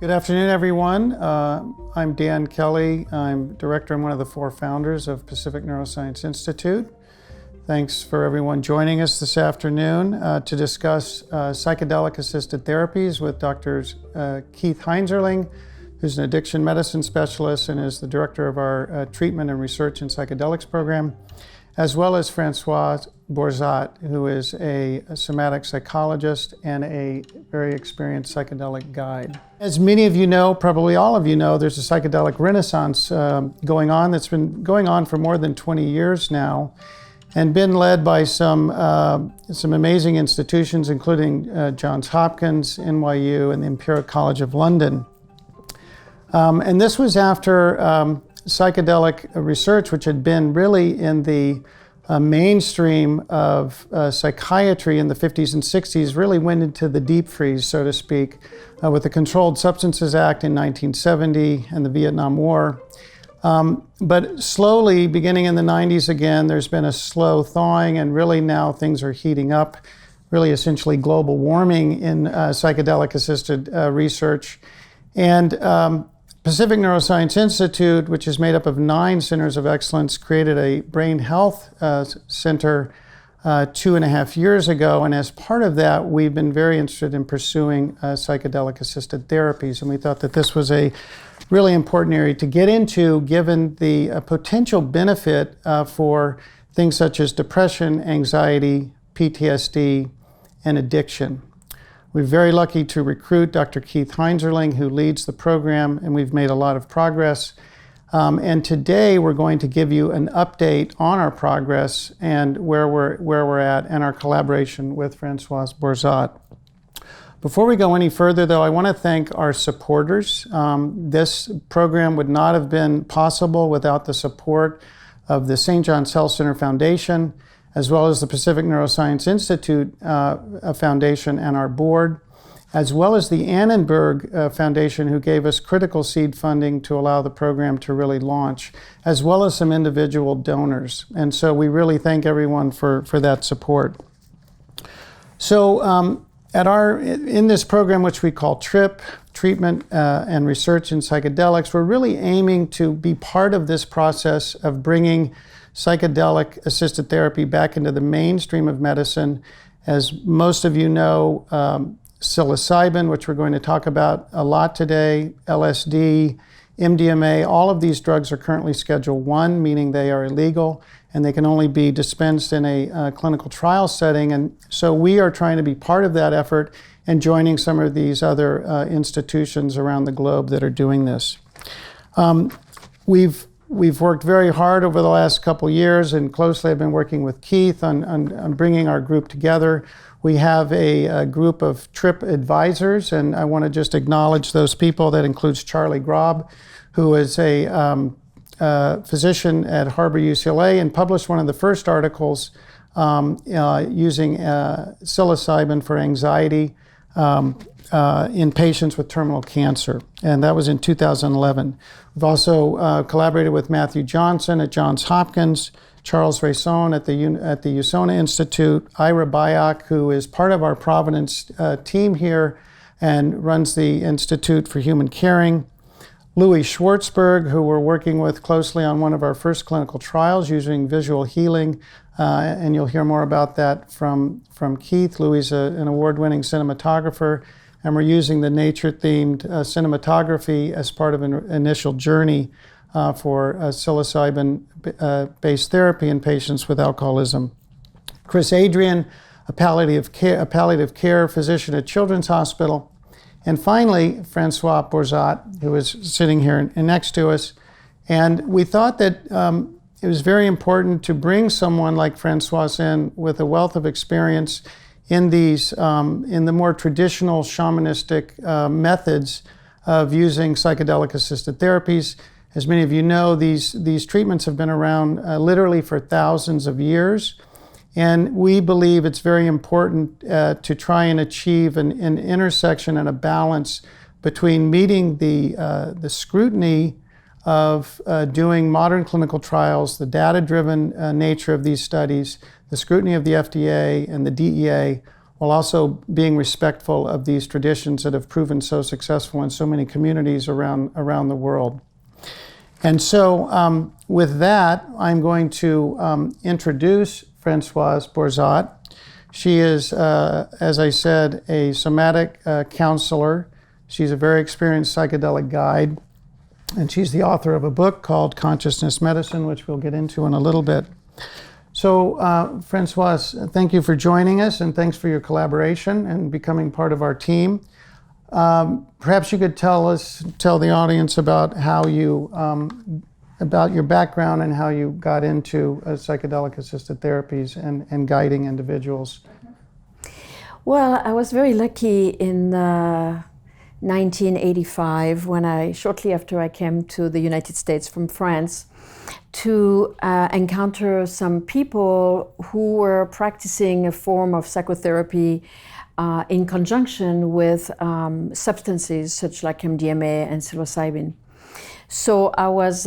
Good afternoon, everyone. I'm Dan Kelly. I'm director and one of the 4 founders of Pacific Neuroscience Institute. Thanks for everyone joining us this afternoon to discuss psychedelic-assisted therapies with Dr. Keith Heinzerling, who's an addiction medicine specialist and is the director of our Treatment and Research in Psychedelics program, as well as Francois Bourzat, who is a somatic psychologist and a very experienced psychedelic guide. As many of you know, probably all of you know, there's a psychedelic renaissance going on that's been going on for more than 20 years now and been led by some amazing institutions, including Johns Hopkins, NYU, and the Imperial College of London. And this was after psychedelic research, which had been really in the mainstream of psychiatry in the 50s and 60s, really went into the deep freeze, so to speak, with the Controlled Substances Act in 1970 and the Vietnam War. But slowly, beginning in the 90s again, there's been a slow thawing, and really now things are heating up, really essentially global warming in psychedelic-assisted research. And Pacific Neuroscience Institute, which is made up of 9 centers of excellence, created a brain health center 2.5 years ago. And as part of that, we've been very interested in pursuing psychedelic-assisted therapies. And we thought that this was a really important area to get into, given the potential benefit for things such as depression, anxiety, PTSD, and addiction. We're very lucky to recruit Dr. Keith Heinzerling, who leads the program, and we've made a lot of progress. And today we're going to give you an update on our progress and where we're at, and our collaboration with Francois Bourzat. Before we go any further, though, I want to thank our supporters. This program would not have been possible without the support of the St. John's Health Center Foundation, as well as the Pacific Neuroscience Institute Foundation and our board, as well as the Annenberg Foundation, who gave us critical seed funding to allow the program to really launch, as well as some individual donors. And so we really thank everyone for that support. So in this program, which we call TRIP, Treatment and Research in Psychedelics, we're really aiming to be part of this process of bringing psychedelic-assisted therapy back into the mainstream of medicine. As most of you know, psilocybin, which we're going to talk about a lot today, LSD, MDMA, all of these drugs are currently Schedule I, meaning they are illegal, and they can only be dispensed in a clinical trial setting. And so we are trying to be part of that effort and joining some of these other institutions around the globe that are doing this. We've worked very hard over the last couple years, and closely I've been working with Keith on bringing our group together. We have a group of TRIP advisors, and I want to just acknowledge those people. That includes Charlie Grob, who is a physician at Harbor UCLA and published one of the first articles using psilocybin for anxiety in patients with terminal cancer, and that was in 2011. We've also collaborated with Matthew Johnson at Johns Hopkins, Charles Rayson at the USONA Institute, Ira Byock, who is part of our Providence team here and runs the Institute for Human Caring, Louis Schwartzberg, who we're working with closely on one of our first clinical trials using visual healing, and you'll hear more about that from Keith. Louis is an award-winning cinematographer, and we're using the nature-themed cinematography as part of an initial journey for psilocybin-based therapy in patients with alcoholism. Chris Adrian, a palliative care physician at Children's Hospital. And finally, Francois Bourzat, who is sitting here next to us. And we thought that it was very important to bring someone like Francois in with a wealth of experience in these, in the more traditional shamanistic methods of using psychedelic-assisted therapies. As many of you know, these treatments have been around literally for thousands of years. And we believe it's very important to try and achieve an intersection and a balance between meeting the scrutiny of doing modern clinical trials, the data-driven nature of these studies, the scrutiny of the FDA and the DEA, while also being respectful of these traditions that have proven so successful in so many communities around the world. And so with that, I'm going to introduce Françoise Bourzat. She is, as I said, a somatic counselor. She's a very experienced psychedelic guide, and she's the author of a book called Consciousness Medicine, which we'll get into in a little bit. So, Françoise, thank you for joining us, and thanks for your collaboration and becoming part of our team. Perhaps you could tell the audience about how you, about your background and how you got into psychedelic-assisted therapies and guiding individuals. Well, I was very lucky in 1985 when shortly after I came to the United States from France, to encounter some people who were practicing a form of psychotherapy in conjunction with substances such like MDMA and psilocybin. So I was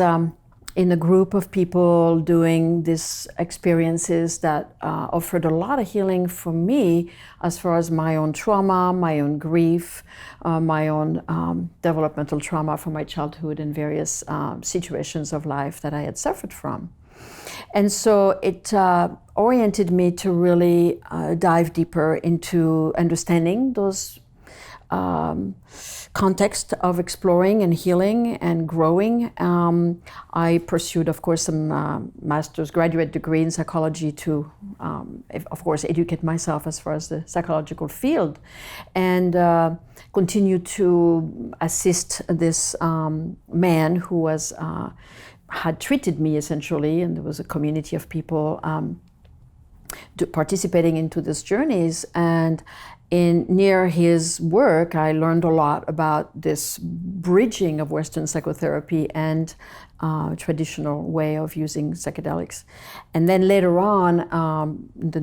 in a group of people doing these experiences that offered a lot of healing for me as far as my own trauma, my own grief, my own developmental trauma from my childhood and various situations of life that I had suffered from. And so it oriented me to really dive deeper into understanding those context of exploring and healing and growing. I pursued, of course, some master's graduate degree in psychology to, of course, educate myself as far as the psychological field, and continue to assist this man who was had treated me essentially, and there was a community of people participating into these journeys. And near his work, I learned a lot about this bridging of Western psychotherapy and traditional way of using psychedelics. And then later on, in the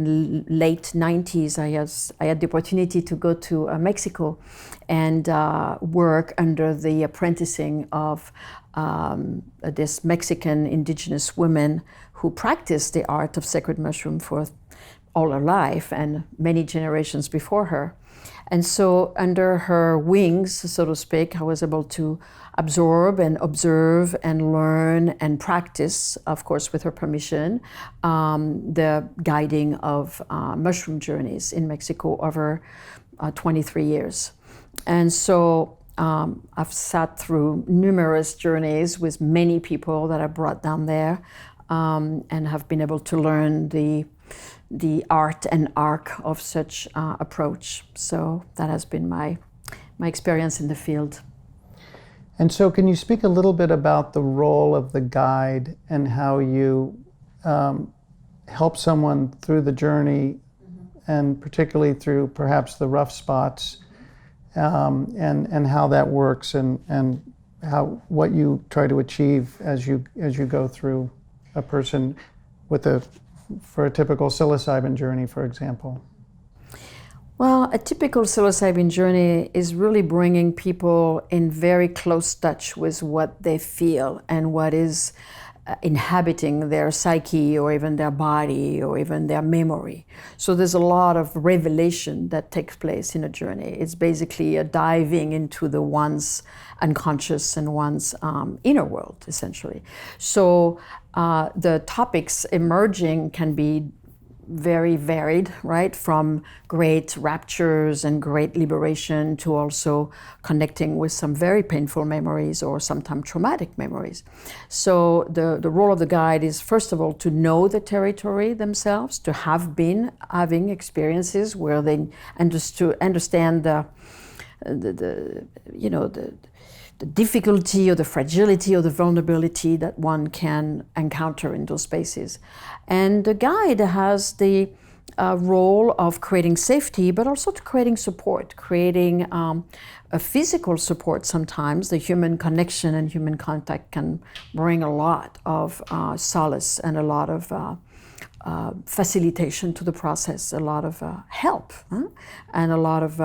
late 90s, I had the opportunity to go to Mexico and work under the apprenticing of this Mexican indigenous women who practiced the art of sacred mushroom for all her life and many generations before her. And so under her wings, so to speak, I was able to absorb and observe and learn and practice, of course with her permission, the guiding of mushroom journeys in Mexico over 23 years. And so I've sat through numerous journeys with many people that I brought down there, and have been able to learn the art and arc of such approach. So that has been my experience in the field. And so can you speak a little bit about the role of the guide and how you help someone through the journey, and particularly through perhaps the rough spots, and how that works, and what you try to achieve as you go through a person for a typical psilocybin journey, for example? Well, a typical psilocybin journey is really bringing people in very close touch with what they feel and what is inhabiting their psyche or even their body or even their memory. So there's a lot of revelation that takes place in a journey. It's basically a diving into one's unconscious and one's inner world, essentially. So the topics emerging can be very varied, right? From great raptures and great liberation to also connecting with some very painful memories or sometimes traumatic memories. So the role of the guide is, first of all, to know the territory themselves, to have been having experiences where they understand the difficulty or the fragility or the vulnerability that one can encounter in those spaces. And the guide has the role of creating safety, but also to creating support, creating a physical support sometimes. The human connection and human contact can bring a lot of solace and a lot of facilitation to the process, a lot of help, and a lot of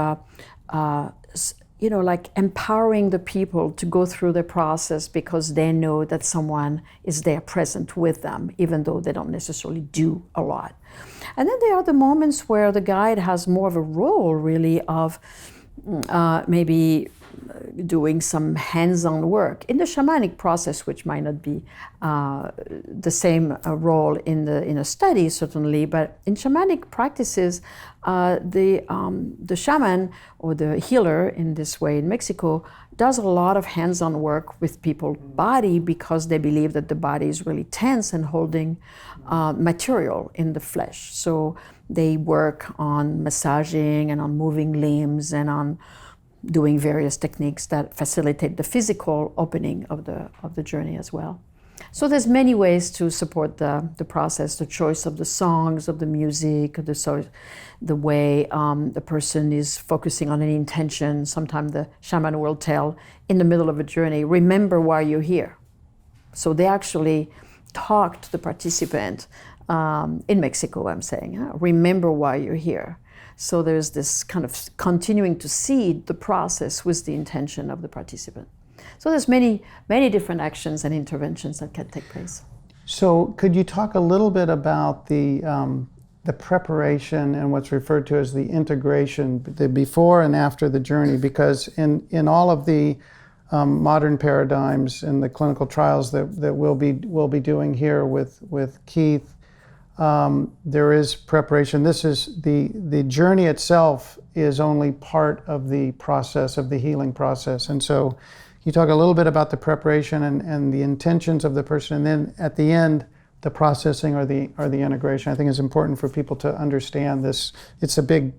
like empowering the people to go through the process because they know that someone is there present with them, even though they don't necessarily do a lot. And then there are the moments where the guide has more of a role, really, of maybe doing some hands-on work in the shamanic process, which might not be the same role in a study, certainly, but in shamanic practices, the shaman or the healer, in this way in Mexico, does a lot of hands-on work with people's body because they believe that the body is really tense and holding material in the flesh. So they work on massaging and on moving limbs and on doing various techniques that facilitate the physical opening of the journey as well. So there's many ways to support the process, the choice of the songs, of the music, the way the person is focusing on an intention. Sometimes the shaman will tell in the middle of a journey, remember why you're here. So they actually talk to the participant, in Mexico I'm saying, remember why you're here. So there's this kind of continuing to seed the process with the intention of the participant. So there's many, many different actions and interventions that can take place. So could you talk a little bit about the preparation and what's referred to as the integration, the before and after the journey? Because in all of the modern paradigms and the clinical trials that we'll be doing here with Keith, there is preparation. This is the journey itself is only part of the process, of the healing process. And so you talk a little bit about the preparation and the intentions of the person, and then at the end, the processing or the integration. I think it's important for people to understand this. It's a big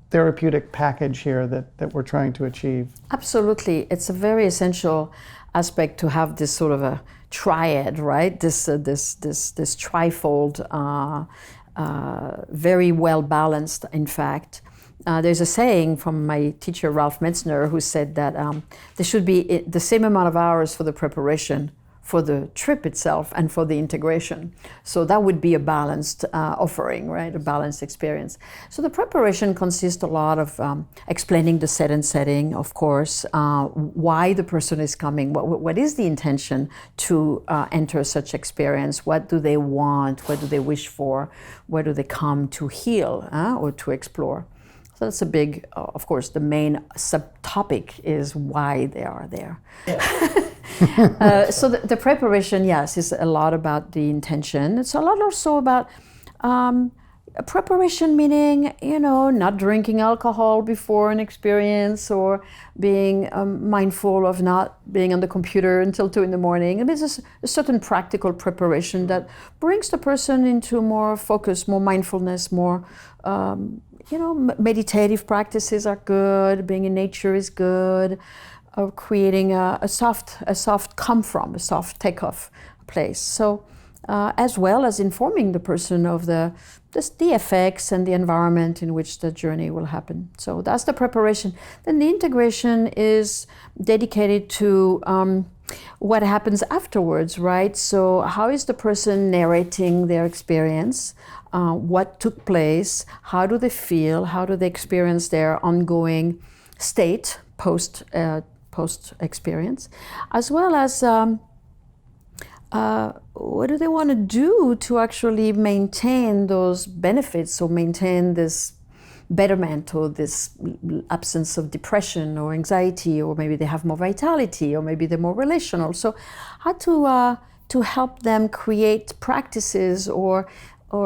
therapeutic package here that we're trying to achieve. Absolutely. It's a very essential aspect to have this sort of a triad, right? This trifold, very well balanced, in fact. There's a saying from my teacher, Ralph Metzner, who said that there should be the same amount of hours for the preparation for the trip itself and for the integration. So that would be a balanced offering, right? A balanced experience. So the preparation consists a lot of explaining the set and setting, of course, why the person is coming, what is the intention to enter such experience, what do they want, what do they wish for, where do they come to heal or to explore. So that's a big, of course, the main subtopic is why they are there. So the preparation, yes, is a lot about the intention. It's a lot also about preparation, meaning, not drinking alcohol before an experience or being mindful of not being on the computer until 2 a.m. I mean, it's a certain practical preparation that brings the person into more focus, more mindfulness, more meditative practices are good, being in nature is good, creating a soft come from, a soft takeoff place. So as well as informing the person of the effects and the environment in which the journey will happen. So that's the preparation. Then the integration is dedicated to what happens afterwards, right? So how is the person narrating their experience? What took place? How do they feel? How do they experience their ongoing state post experience? As well as what do they want to do to actually maintain those benefits or maintain this betterment or this absence of depression or anxiety, or maybe they have more vitality, or maybe they're more relational. So how to help them create practices or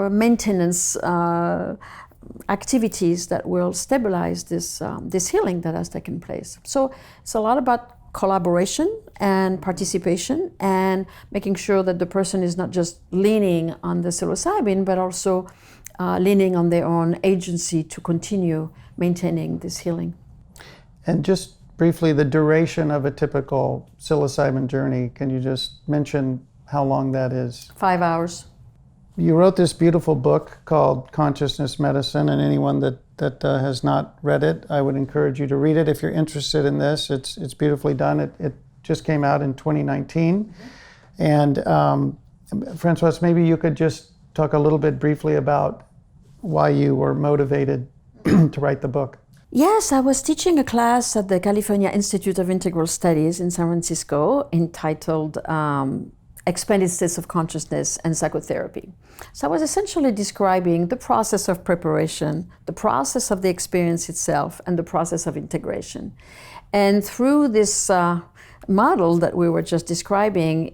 maintenance activities that will stabilize this healing that has taken place. So it's a lot about collaboration and participation and making sure that the person is not just leaning on the psilocybin, but also leaning on their own agency to continue maintaining this healing. And just briefly, the duration of a typical psilocybin journey, can you just mention how long that is? 5 hours. You wrote this beautiful book called Consciousness Medicine, and anyone that has not read it, I would encourage you to read it if you're interested in this. It's beautifully done. It just came out in 2019. Mm-hmm. And Francoise, maybe you could just talk a little bit briefly about why you were motivated to write the book. Yes, I was teaching a class at the California Institute of Integral Studies in San Francisco entitled Expanded States of Consciousness and Psychotherapy. So I was essentially describing the process of preparation, the process of the experience itself, and the process of integration. And through this model that we were just describing,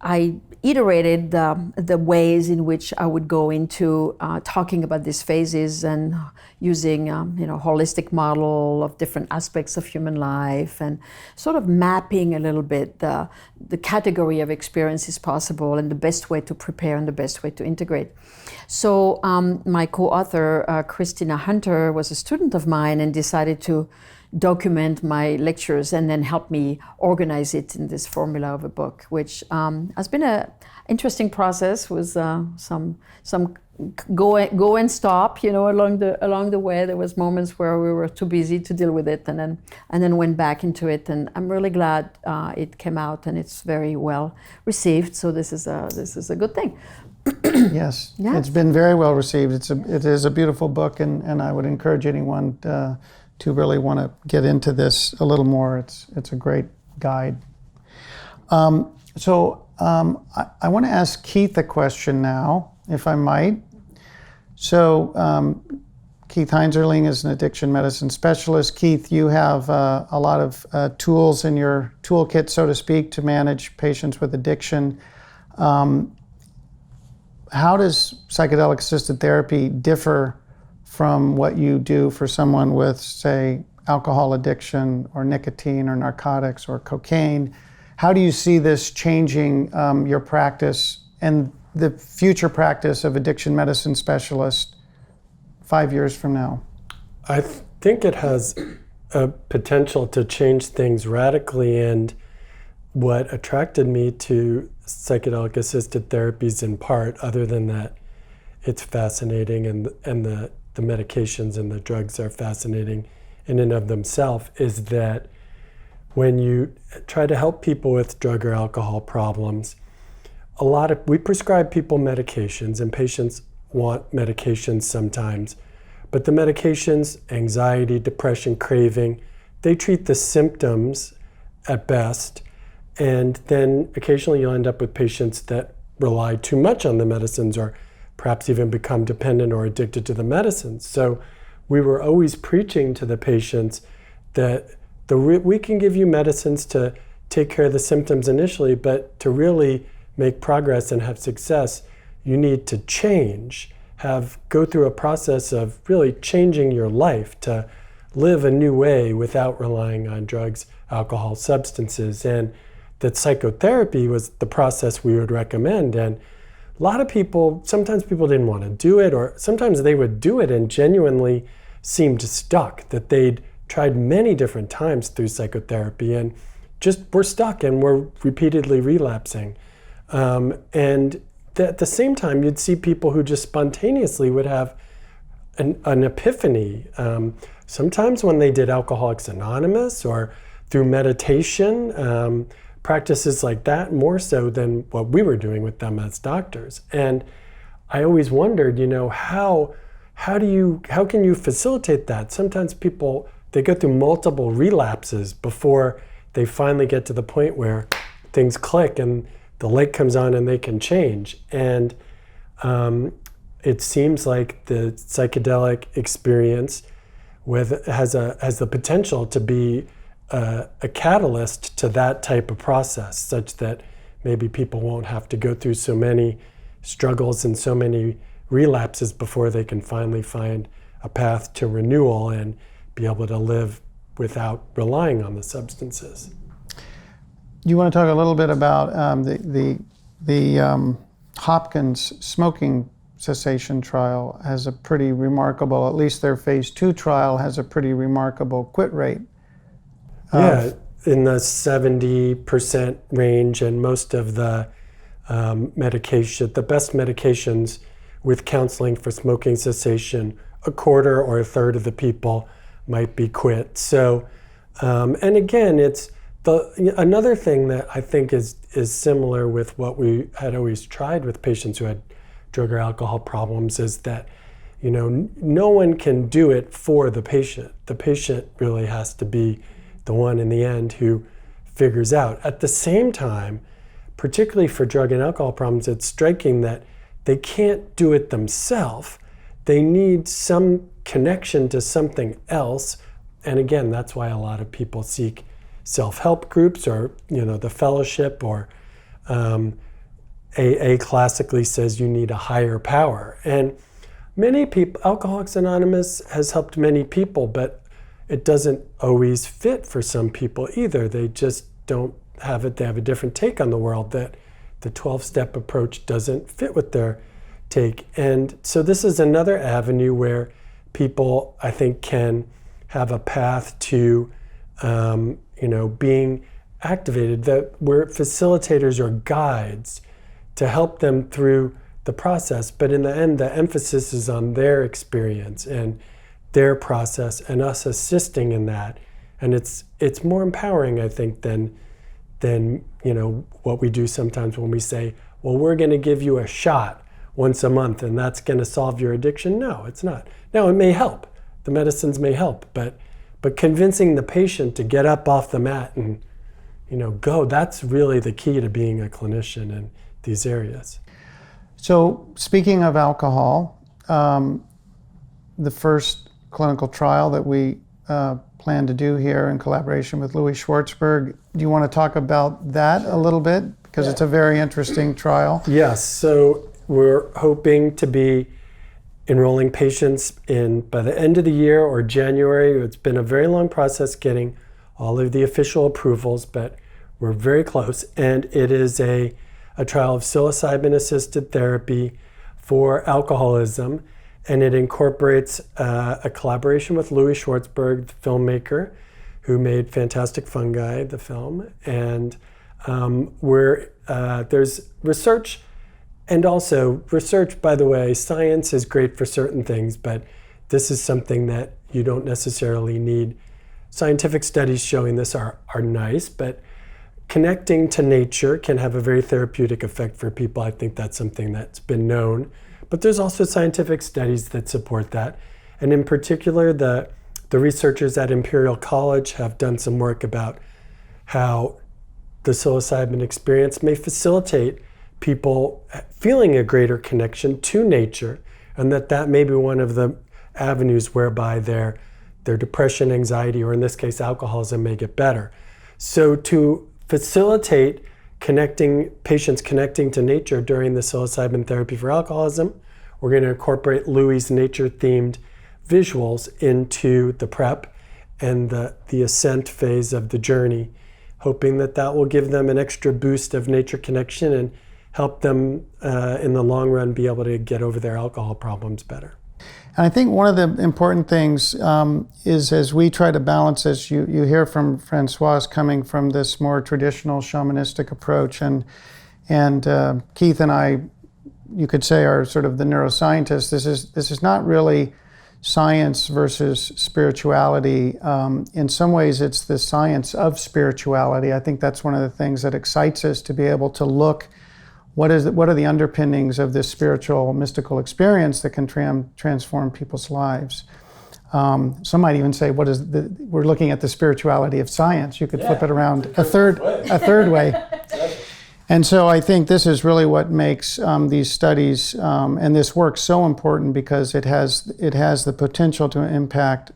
I iterated the ways in which I would go into talking about these phases and using holistic model of different aspects of human life and sort of mapping a little bit the category of experiences possible and the best way to prepare and the best way to integrate. So my co-author, Christina Hunter, was a student of mine and decided to document my lectures and then help me organize it in this formula of a book, which has been an interesting process with some go and stop, along the way. There was moments where we were too busy to deal with it, and then went back into it. And I'm really glad it came out, and it's very well received. So this is a good thing. Yes, Yeah. It's been very well received. It is a beautiful book, and I would encourage anyone to really want to get into this a little more. It's a great guide. I want to ask Keith a question now, if I might. So Keith Heinzerling is an addiction medicine specialist. Keith, you have a lot of tools in your toolkit, so to speak, to manage patients with addiction. How does psychedelic-assisted therapy differ from what you do for someone with, say, alcohol addiction or nicotine or narcotics or cocaine? How do you see this changing your practice and the future practice of addiction medicine specialist 5 years from now? I think it has a potential to change things radically, and what attracted me to psychedelic-assisted therapies in part, other than that it's fascinating and the medications and the drugs are fascinating in and of themselves, is that when you try to help people with drug or alcohol problems, we prescribe people medications, and patients want medications sometimes, but the medications, anxiety, depression, craving, they treat the symptoms at best, and then occasionally you'll end up with patients that rely too much on the medicines or perhaps even become dependent or addicted to the medicines. So we were always preaching to the patients that we can give you medicines to take care of the symptoms initially, but to really make progress and have success, you need to change, go through a process of really changing your life to live a new way without relying on drugs, alcohol, substances. And that psychotherapy was the process we would recommend. And a lot of people, sometimes people didn't want to do it, or sometimes they would do it and genuinely seemed stuck, that they'd tried many different times through psychotherapy and just were stuck and were repeatedly relapsing. And at the same time, you'd see people who just spontaneously would have an epiphany. Sometimes when they did Alcoholics Anonymous or through meditation, practices like that, more so than what we were doing with them as doctors. And I always wondered, how can you facilitate that? Sometimes people, they go through multiple relapses before they finally get to the point where things click and the light comes on and they can change. And it seems like the psychedelic experience has the potential to be a catalyst to that type of process, such that maybe people won't have to go through so many struggles and so many relapses before they can finally find a path to renewal and be able to live without relying on the substances. You want to talk a little bit about the Hopkins smoking cessation trial has a pretty remarkable, at least their phase 2 trial has a pretty remarkable quit rate. Yeah, in the 70% range, and most of the the best medications with counseling for smoking cessation, a quarter or a third of the people might be quit. So, and again, it's another thing that I think is similar with what we had always tried with patients who had drug or alcohol problems is that, no one can do it for the patient. The patient really has to be the one in the end who figures out. At the same time, particularly for drug and alcohol problems, it's striking that they can't do it themselves. They need some connection to something else. And again, that's why a lot of people seek self-help groups or, the fellowship, or AA classically says you need a higher power. And many people, Alcoholics Anonymous has helped many people, but it doesn't always fit for some people either. They just don't have it. They have a different take on the world, that the 12-step approach doesn't fit with their take. And so this is another avenue where people, I think, can have a path to, being activated, that we're facilitators or guides to help them through the process. But in the end, the emphasis is on their experience and their process and us assisting in that. And it's more empowering, I think, than what we do sometimes when we say, well, we're going to give you a shot once a month and that's going to solve your addiction. No, it's not. Now, it may help. The medicines may help, but convincing the patient to get up off the mat and go, that's really the key to being a clinician in these areas. So speaking of alcohol, the first clinical trial that we plan to do here in collaboration with Louis Schwartzberg, do you want to talk about that a little bit? Because it's a very interesting trial. Yes, so we're hoping to be enrolling patients by the end of the year or January. It's been a very long process getting all of the official approvals, but we're very close. And it is a trial of psilocybin-assisted therapy for alcoholism, and it incorporates a collaboration with Louis Schwartzberg, the filmmaker, who made Fantastic Fungi, the film. And there's research. And also, research, by the way, science is great for certain things, but this is something that you don't necessarily need. Scientific studies showing this are nice, but connecting to nature can have a very therapeutic effect for people. I think that's something that's been known. But there's also scientific studies that support that. And in particular, the researchers at Imperial College have done some work about how the psilocybin experience may facilitate people feeling a greater connection to nature, and that may be one of the avenues whereby their depression, anxiety, or in this case alcoholism, may get better. So to facilitate patients connecting to nature during the psilocybin therapy for alcoholism, we're going to incorporate Louis' nature-themed visuals into the prep and the ascent phase of the journey, hoping that will give them an extra boost of nature connection and help them in the long run be able to get over their alcohol problems better. And I think one of the important things is, as we try to balance this, you hear from Francoise coming from this more traditional shamanistic approach, and Keith and I, you could say, are sort of the neuroscientists. This is not really science versus spirituality. In some ways, it's the science of spirituality. I think that's one of the things that excites us, to be able to look. What are the underpinnings of this spiritual, mystical experience that can transform people's lives? Some might even say, we're looking at the spirituality of science. You could flip it around a third way. And so I think this is really what makes these studies and this work so important, because it has the potential to impact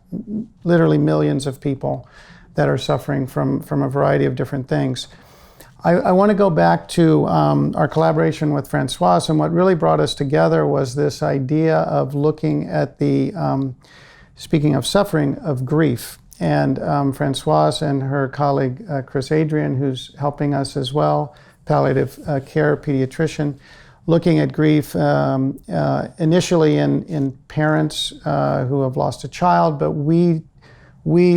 literally millions of people that are suffering from a variety of different things. I want to go back to our collaboration with Francoise, and what really brought us together was this idea of looking at speaking of suffering, of grief. And Francoise and her colleague Chris Adrian, who's helping us as well, palliative care pediatrician, looking at grief initially in parents who have lost a child, but we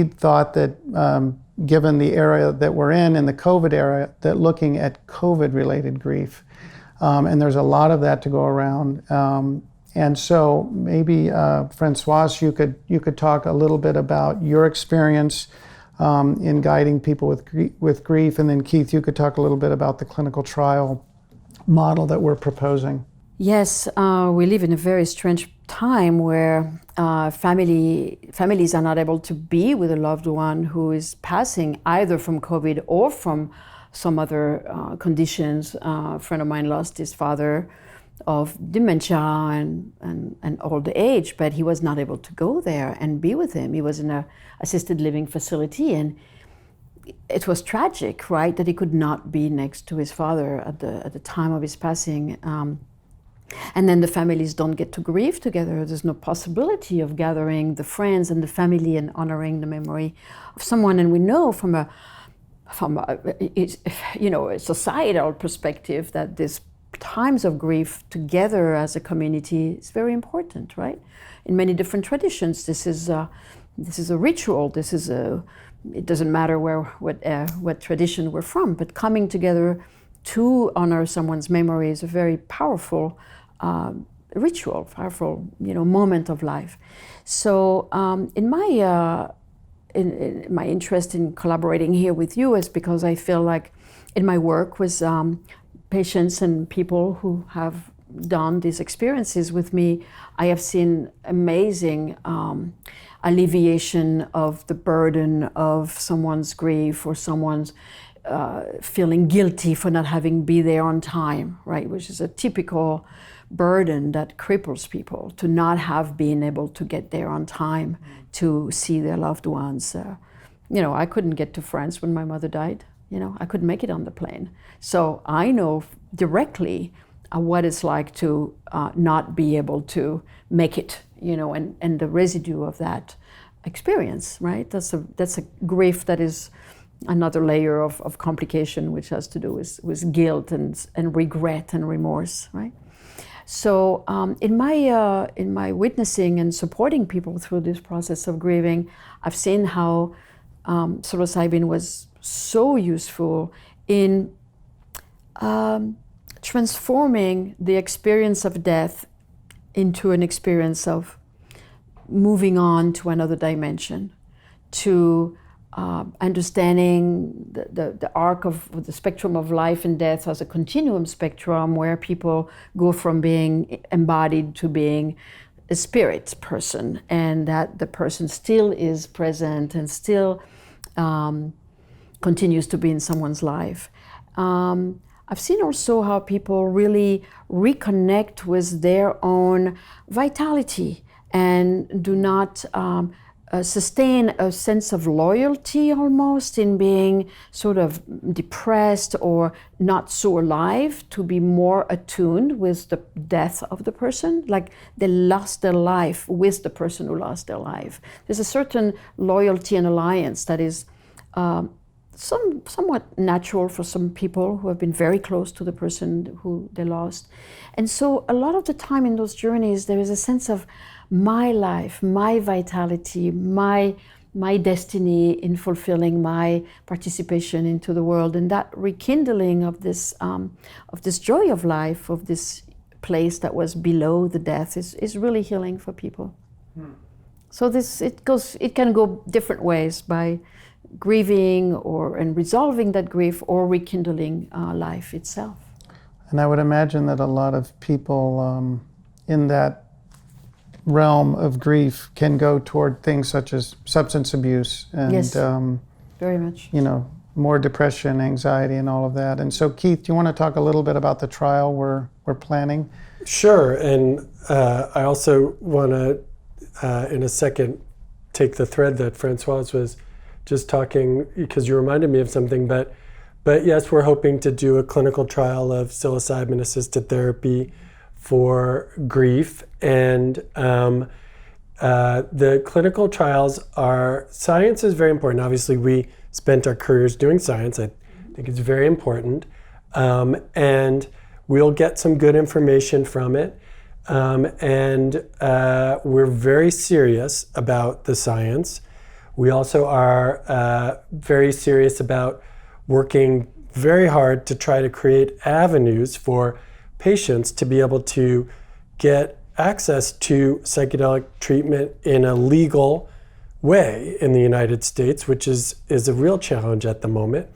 thought that given the area that we're in the COVID era, that looking at COVID-related grief, and there's a lot of that to go around. And so maybe, Francoise, you could talk a little bit about your experience in guiding people with grief, and then Keith, you could talk a little bit about the clinical trial model that we're proposing. Yes, we live in a very strange time where families are not able to be with a loved one who is passing either from COVID or from some other conditions. A friend of mine lost his father of dementia and old age, but he was not able to go there and be with him. He was in an assisted living facility, and it was tragic, right, that he could not be next to his father at the time of his passing. And then the families don't get to grieve together. There's no possibility of gathering the friends and the family and honoring the memory of someone. And we know from a societal perspective that these times of grief together as a community is very important, right? In many different traditions, this is a ritual. It doesn't matter what tradition we're from, but coming together to honor someone's memory is a very powerful ritual, powerful moment of life. So in my interest in collaborating here with you is because I feel like in my work with patients and people who have done these experiences with me, I have seen amazing alleviation of the burden of someone's grief or someone's feeling guilty for not having been there on time, right? Which is a typical burden that cripples people, to not have been able to get there on time to see their loved ones. I couldn't get to France when my mother died. I couldn't make it on the plane. So I know directly what it's like to not be able to make it, and the residue of that experience, right? That's a grief that is another layer of complication, which has to do with guilt and regret and remorse, right? So in my witnessing and supporting people through this process of grieving, I've seen how psilocybin was so useful in transforming the experience of death into an experience of moving on to another dimension, to understanding the arc of the spectrum of life and death as a continuum spectrum where people go from being embodied to being a spirit person, and that the person still is present and still continues to be in someone's life. I've seen also how people really reconnect with their own vitality and do not sustain a sense of loyalty almost in being sort of depressed or not so alive, to be more attuned with the death of the person, like they lost their life with the person who lost their life. There's a certain loyalty and alliance that is somewhat natural for some people who have been very close to the person who they lost. And so a lot of the time in those journeys, there is a sense of my life, my vitality, my destiny in fulfilling my participation into the world, and that rekindling of this joy of life, of this place that was below the death, is really healing for people. So it can go different ways, by grieving and resolving that grief, or rekindling life itself. And I would imagine that a lot of people in that realm of grief can go toward things such as substance abuse and Yes, very much. More depression, anxiety, and all of that. And so, Keith, do you want to talk a little bit about the trial we're planning? Sure, and I also want to, in a second, take the thread that Françoise was just talking, because you reminded me of something. But yes, we're hoping to do a clinical trial of psilocybin-assisted therapy for grief, and the clinical trials science is very important. Obviously, we spent our careers doing science. I think it's very important, and we'll get some good information from it, and we're very serious about the science. We also are very serious about working very hard to try to create avenues for patients to be able to get access to psychedelic treatment in a legal way in the United States, which is a real challenge at the moment,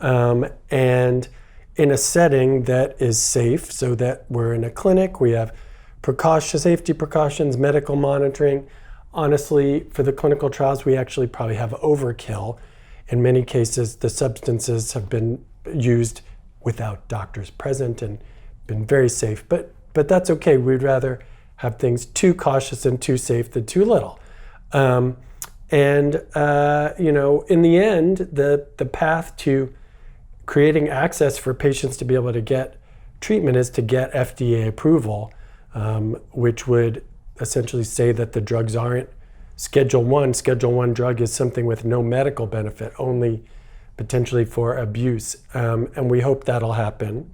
and in a setting that is safe, so that we're in a clinic, we have safety precautions, medical monitoring. Honestly, for the clinical trials, we actually probably have overkill. In many cases, the substances have been used without doctors present and been very safe. But that's okay. We'd rather have things too cautious and too safe than too little. In the end, the path to creating access for patients to be able to get treatment is to get FDA approval, which would essentially say that the drugs aren't Schedule 1. Schedule 1 drug is something with no medical benefit, only potentially for abuse. And we hope that'll happen.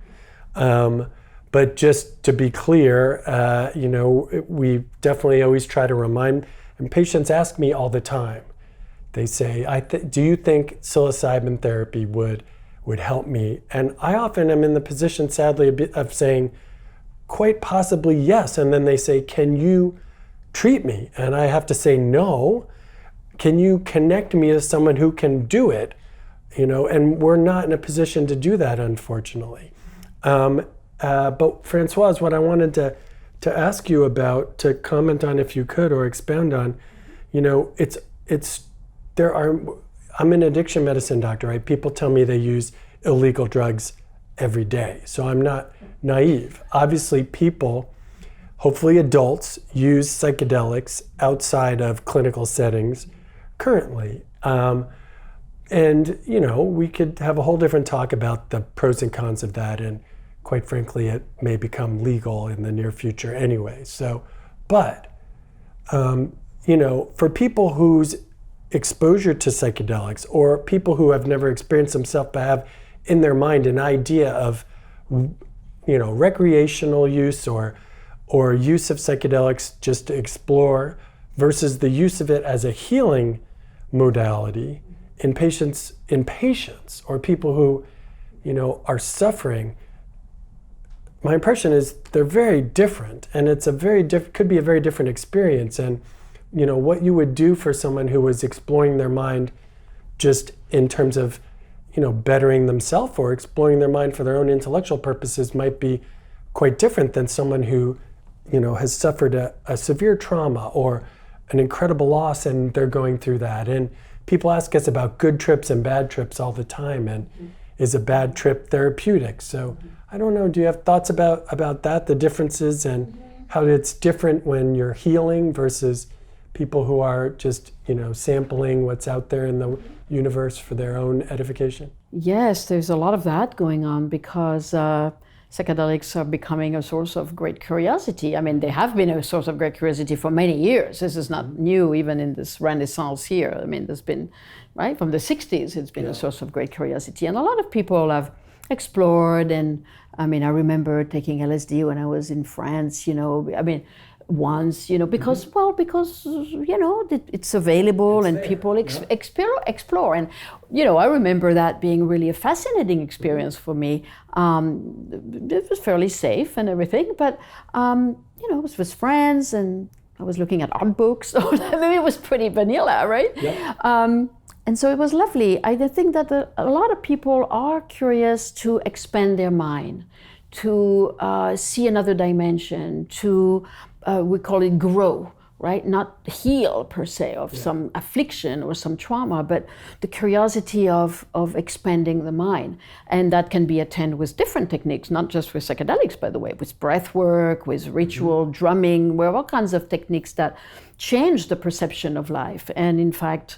But just to be clear, we definitely always try to remind, and patients ask me all the time, they say, do you think psilocybin therapy would help me? And I often am in the position, sadly, of saying, quite possibly yes. And then they say, can you treat me? And I have to say, no. Can you connect me to someone who can do it? And we're not in a position to do that, unfortunately. But Françoise, what I wanted to ask you about, to comment on if you could, or expound on, I'm an addiction medicine doctor, right? People tell me they use illegal drugs every day. So I'm not naive. Obviously, people, hopefully adults, use psychedelics outside of clinical settings currently. We could have a whole different talk about the pros and cons of that. And quite frankly, it may become legal in the near future anyway. For people whose exposure to psychedelics, or people who have never experienced themselves but have in their mind an idea of, recreational use or use of psychedelics just to explore versus the use of it as a healing modality in patients or people who, are suffering, my impression is they're very different, and it's could be a very different experience. And what you would do for someone who was exploring their mind just in terms of bettering themselves or exploring their mind for their own intellectual purposes might be quite different than someone who has suffered a severe trauma or an incredible loss, and they're going through that. And people ask us about good trips and bad trips all the time, and is a bad trip therapeutic? So I don't know, do you have thoughts about that, the differences, and how it's different when you're healing versus people who are just, sampling what's out there in the universe for their own edification? Yes, there's a lot of that going on because psychedelics are becoming a source of great curiosity. I mean, they have been a source of great curiosity for many years. This is not new, even in this renaissance here. I mean, there's been, right, from the 60s, it's been a source of great curiosity. And a lot of people have explored, and I remember taking LSD when I was in France, once, because it's available and people explore. And, I remember that being really a fascinating experience for me. It was fairly safe and everything, but, it was with friends and I was looking at art books. So it was pretty vanilla, right? Yeah. And so it was lovely. I think that a lot of people are curious to expand their mind, to see another dimension, to we call it grow, right? Not heal per se of some affliction or some trauma, but the curiosity of expanding the mind. And that can be attained with different techniques, not just with psychedelics, by the way, with breath work, with ritual, drumming, with all kinds of techniques that change the perception of life and in fact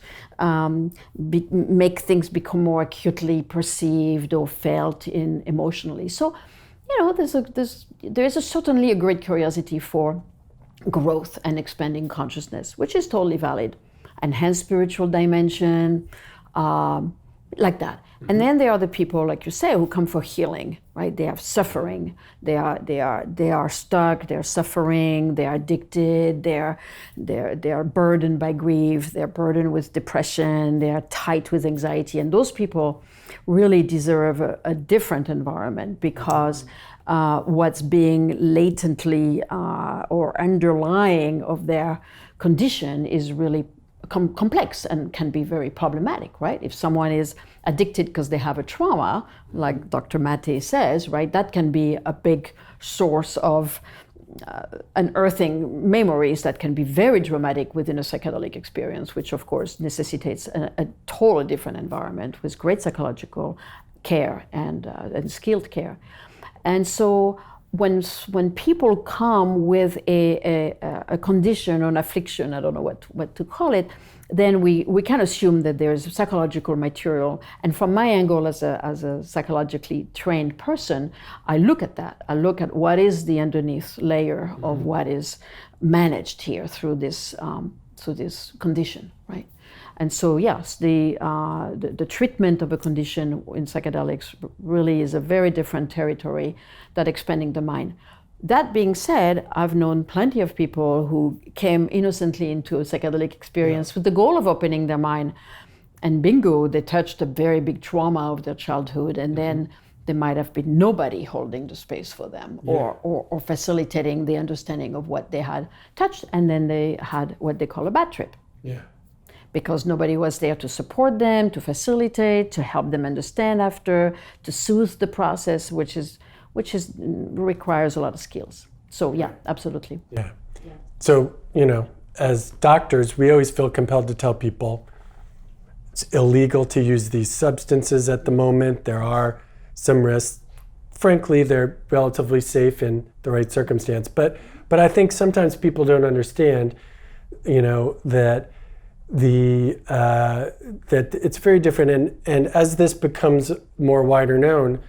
make things become more acutely perceived or felt emotionally. So, there is certainly a great curiosity for growth and expanding consciousness, which is totally valid. Enhanced spiritual dimension, like that. Mm-hmm. And then there are the people, like you say, who come for healing, right? They have suffering. They are stuck. They're suffering. They are addicted. They are burdened by grief. They're burdened with depression. They are tight with anxiety. And those people really deserve a different environment because what's being latently or underlying of their condition is really complex and can be very problematic, right? If someone is addicted because they have a trauma, like Dr. Maté says, right, that can be a big source of unearthing memories that can be very dramatic within a psychedelic experience, which of course necessitates a totally different environment with great psychological care and skilled care. And so when people come with a condition or an affliction, I don't know what to call it, then we can assume that there's psychological material. And from my angle as a psychologically trained person, I look at that. I look at what is the underneath layer of what is managed here through this condition, right? And so yes, the treatment of a condition in psychedelics really is a very different territory than expanding the mind. That being said, I've known plenty of people who came innocently into a psychedelic experience with the goal of opening their mind, and bingo, they touched a very big trauma of their childhood, and then there might have been nobody holding the space for them or facilitating the understanding of what they had touched, and then they had what they call a bad trip. Yeah. Because nobody was there to support them, to facilitate, to help them understand after, to soothe the process, which requires a lot of skills. So yeah, absolutely. Yeah. So, as doctors, we always feel compelled to tell people it's illegal to use these substances at the moment. There are some risks. Frankly, they're relatively safe in the right circumstance. But I think sometimes people don't understand, that that it's very different. And as this becomes more wider known,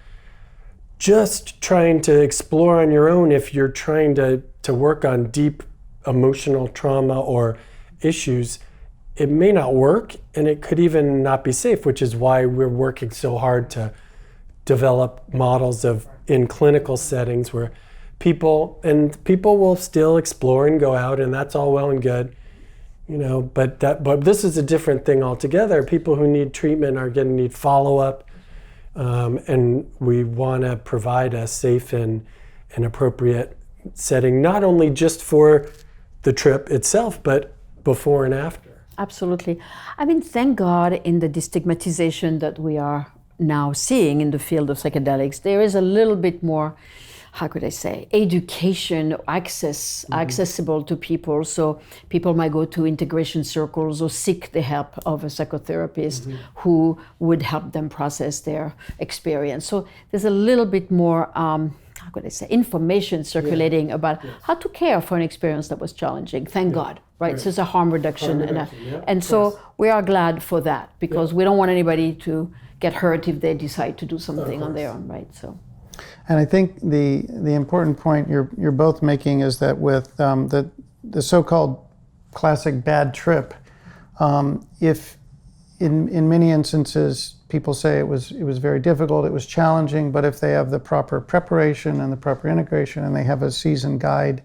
just trying to explore on your own, if you're trying to work on deep emotional trauma or issues, it may not work, and it could even not be safe, which is why we're working so hard to develop models in clinical settings where people will still explore and go out, and that's all well and good, but this is a different thing altogether. People who need treatment are going to need follow-up. And we want to provide a safe and appropriate setting, not only just for the trip itself, but before and after. Absolutely. I mean, thank God in the destigmatization that we are now seeing in the field of psychedelics, there is a little bit more, how could I say, education, accessible to people. So people might go to integration circles or seek the help of a psychotherapist who would help them process their experience. So there's a little bit more, how could I say, information circulating about how to care for an experience that was challenging. Thank God, right? So it's a harm reduction. And so we are glad for that, because we don't want anybody to get hurt if they decide to do something on their own, right? So. And I think the important point you're both making is that with the so-called classic bad trip, if in many instances people say it was very difficult, it was challenging, but if they have the proper preparation and the proper integration and they have a seasoned guide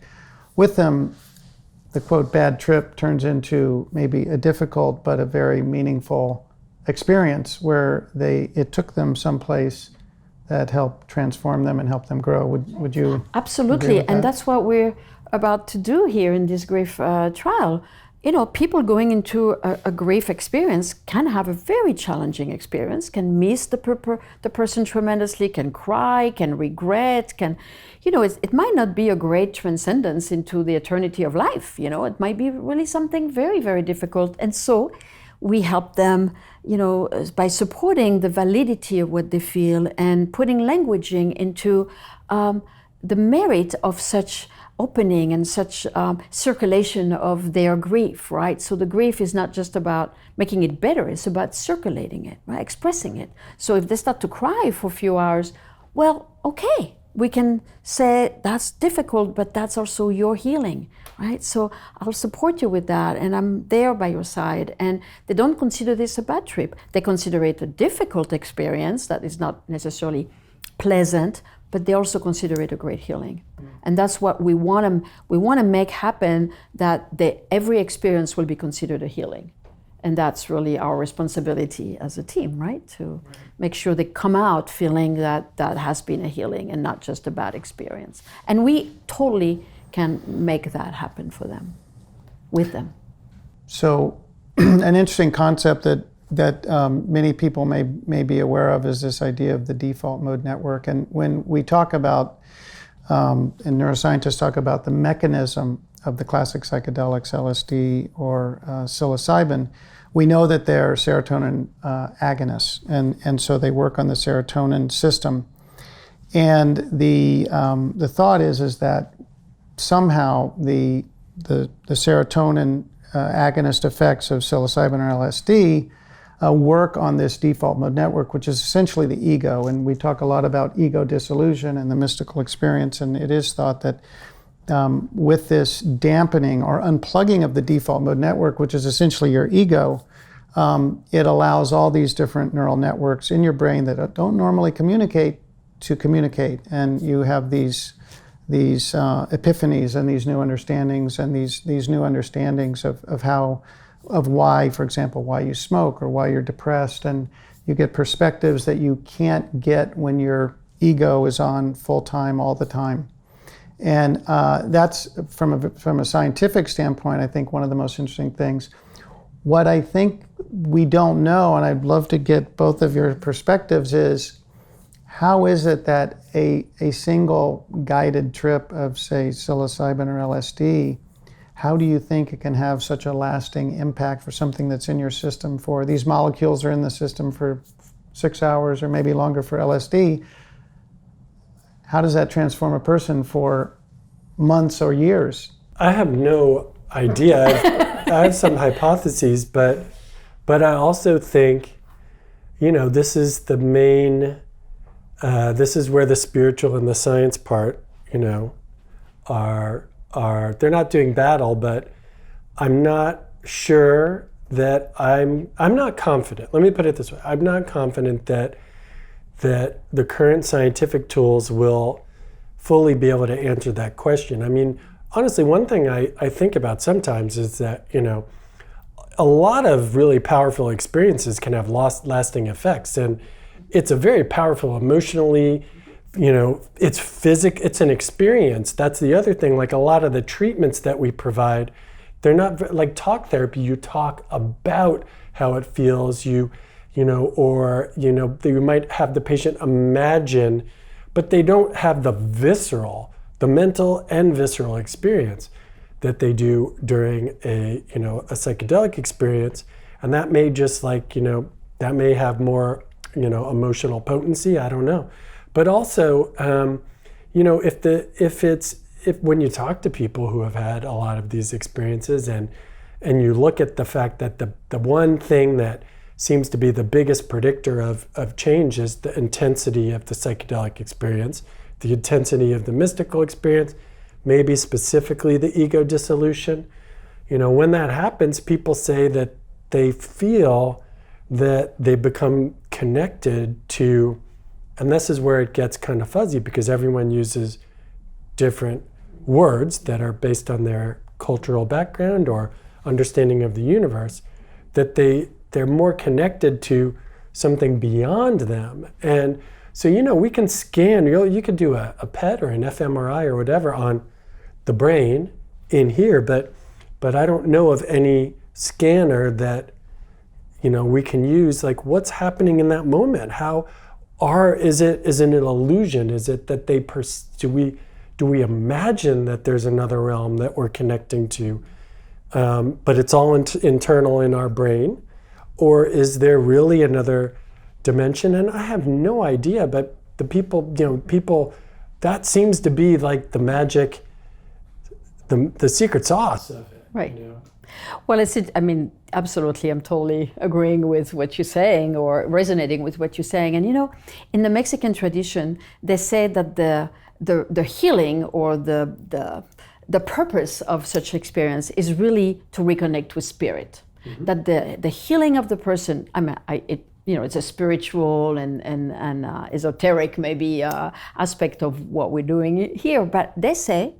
with them, the quote bad trip turns into maybe a difficult but a very meaningful experience where it took them someplace that help transform them and help them grow. Would you? Absolutely, and that's what we're about to do here in this grief trial. People going into a grief experience can have a very challenging experience, can miss the person tremendously, can cry, can regret, it might not be a great transcendence into the eternity of life. It might be really something very, very difficult. And so we help them, by supporting the validity of what they feel and putting languaging into the merit of such opening and such circulation of their grief, right? So the grief is not just about making it better, it's about circulating it, right? Expressing it. So if they start to cry for a few hours, well, okay, we can say that's difficult, but that's also your healing, right? So I'll support you with that, and I'm there by your side. And they don't consider this a bad trip. They consider it a difficult experience that is not necessarily pleasant, but they also consider it a great healing. And that's what we want to make happen, that every experience will be considered a healing. And that's really our responsibility as a team, right? To make sure they come out feeling that that has been a healing and not just a bad experience. And we totally can make that happen for them, with them. So an interesting concept that many people may be aware of is this idea of the default mode network. And when we talk about and neuroscientists talk about the mechanism of the classic psychedelics, LSD or psilocybin, we know that they're serotonin agonists, and so they work on the serotonin system. And the thought is that somehow the serotonin agonist effects of psilocybin or LSD work on this default mode network, which is essentially the ego. And we talk a lot about ego dissolution and the mystical experience, and it is thought that with this dampening or unplugging of the default mode network, which is essentially your ego, it allows all these different neural networks in your brain that don't normally communicate to communicate. And you have these epiphanies and these new understandings and these new understandings of why, for example, why you smoke or why you're depressed. And you get perspectives that you can't get when your ego is on full time all the time. And that's, from a scientific standpoint, I think one of the most interesting things. What I think we don't know, and I'd love to get both of your perspectives, is how is it that a single guided trip of, say, psilocybin or LSD, how do you think it can have such a lasting impact for something that's in your system for, these molecules are in the system for 6 hours or maybe longer for LSD. How does that transform a person for months or years? I have no idea. I have some hypotheses, but I also think, this is the main, this is where the spiritual and the science part, are, they're not doing battle, but I'm not sure that I'm not confident. Let me put it this way. I'm not confident that the current scientific tools will fully be able to answer that question. I mean, honestly, one thing I think about sometimes is that, a lot of really powerful experiences can have lasting effects. And it's a very powerful emotionally, it's an experience. That's the other thing. Like a lot of the treatments that we provide, they're not like talk therapy. You talk about how it feels, you might have the patient imagine, but they don't have the mental and visceral experience that they do during a psychedelic experience. And that may just that may have more, emotional potency, I don't know. But also, if when you talk to people who have had a lot of these experiences and you look at the fact that the one thing that seems to be the biggest predictor of change is the intensity of the psychedelic experience, the intensity of the mystical experience, maybe specifically the ego dissolution. When that happens, people say that they feel that they become connected to, and this is where it gets kind of fuzzy because everyone uses different words that are based on their cultural background or understanding of the universe, that they're more connected to something beyond them. And so, we can scan, you could do a PET or an fMRI or whatever on the brain in here, but I don't know of any scanner that, we can use, like what's happening in that moment? Is it an illusion? Is it that do we imagine that there's another realm that we're connecting to, but it's all internal in our brain? Or is there really another dimension? And I have no idea, but the people, that seems to be like the magic, the secret sauce of it. Right. Well, absolutely, I'm totally agreeing with what you're saying or resonating with what you're saying. And in the Mexican tradition, they say that the healing or the purpose of such experience is really to reconnect with spirit. Mm-hmm. That the healing of the person, it's a spiritual and esoteric maybe aspect of what we're doing here. But they say,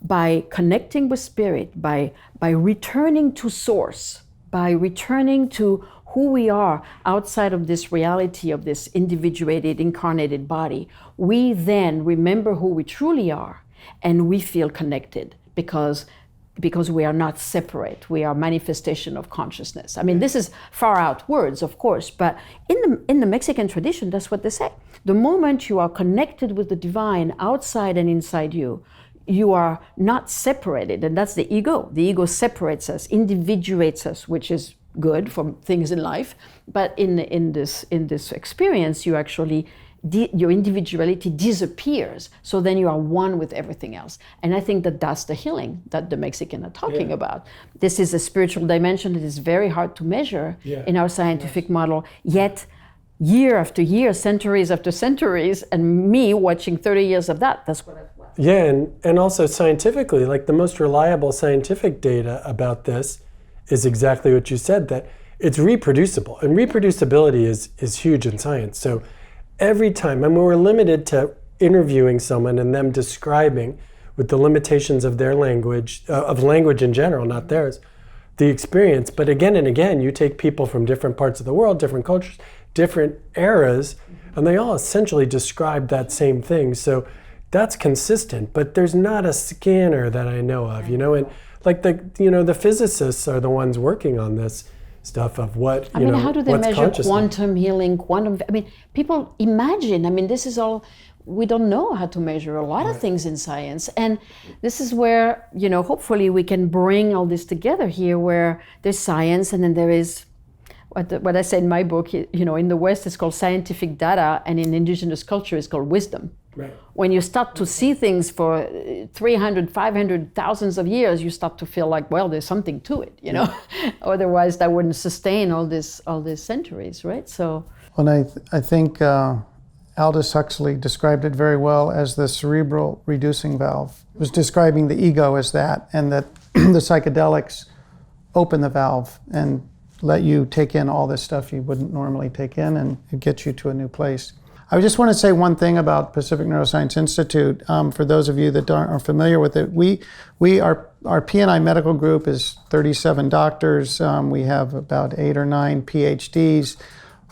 by connecting with spirit, by returning to source, by returning to who we are outside of this reality of this individuated, incarnated body, we then remember who we truly are and we feel connected because because we are not separate. We are manifestation of consciousness. I mean, this is far out words, of course, but in the Mexican tradition, that's what they say. The moment you are connected with the divine outside and inside you, you are not separated, and that's the ego. The ego separates us, individuates us, which is good for things in life. But in this experience, you actually your individuality disappears. So then you are one with everything else. And I think that that's the healing that the Mexicans are talking about. This is a spiritual dimension that is very hard to measure in our scientific model. Yet, year after year, centuries after centuries, and me watching 30 years of that, that's what I've watched. Yeah, and also scientifically, like the most reliable scientific data about this is exactly what you said, that it's reproducible. And reproducibility is huge in science. So every time, and we're limited to interviewing someone and them describing with the limitations of their language, of language in general, not theirs, the experience. But again and again, you take people from different parts of the world, different cultures, different eras, and they all essentially describe that same thing. So that's consistent, but there's not a scanner that I know of, and like the physicists are the ones working on this stuff of what, I mean, how do they what's measure consciousness? quantum healing, people imagine, this is all, we don't know how to measure a lot of things in science. And this is where, hopefully we can bring all this together here, where there's science and then there is what I say in my book, in the West it's called scientific data, and in indigenous culture it's called wisdom. Right. When you start to see things for 300, 500, thousands of years, you start to feel like, well, there's something to it, Otherwise, that wouldn't sustain all these centuries, right? So. Well, I think Aldous Huxley described it very well as the cerebral reducing valve. It was describing the ego as that, and that the psychedelics open the valve and let you take in all this stuff you wouldn't normally take in, and it gets you to a new place. I just want to say one thing about Pacific Neuroscience Institute. For those of you that aren't familiar with it, our P&I medical group is 37 doctors. We have about 8 or 9 PhDs.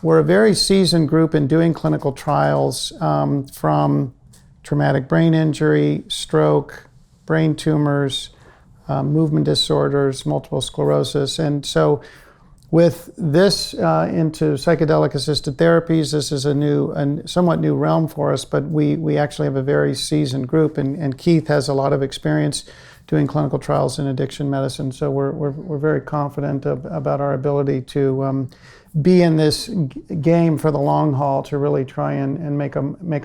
We're a very seasoned group in doing clinical trials, from traumatic brain injury, stroke, brain tumors, movement disorders, multiple sclerosis. And so with this into psychedelic-assisted therapies, this is a somewhat new realm for us, but we actually have a very seasoned group, and Keith has a lot of experience doing clinical trials in addiction medicine, so we're very confident about our ability to be in this game for the long haul, to really try and make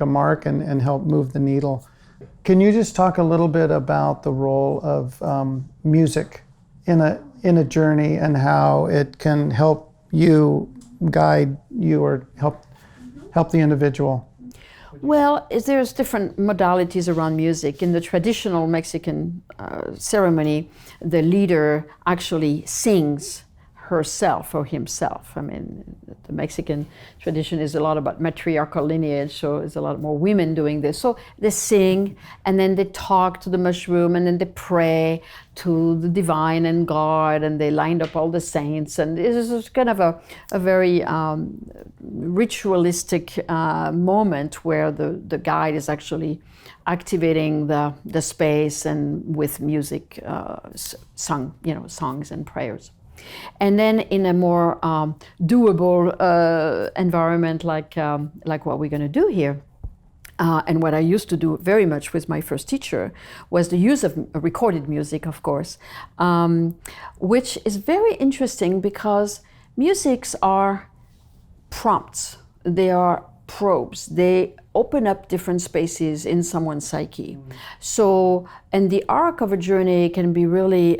a mark and help move the needle. Can you just talk a little bit about the role of music in a journey, and how it can help you, guide you, or help the individual? Well, there's different modalities around music. In the traditional Mexican ceremony, the leader actually sings herself or himself. The Mexican tradition is a lot about matriarchal lineage, so there's a lot more women doing this. So they sing, and then they talk to the mushroom, and then they pray to the divine and God, and they lined up all the saints. And this is kind of a very ritualistic moment where the guide is actually activating the space, and with music sung, songs and prayers. And then in a more doable environment like what we're going to do here, and what I used to do very much with my first teacher, was the use of recorded music, of course, which is very interesting because musics are prompts. They are probes. They open up different spaces in someone's psyche. So, and the arc of a journey can be really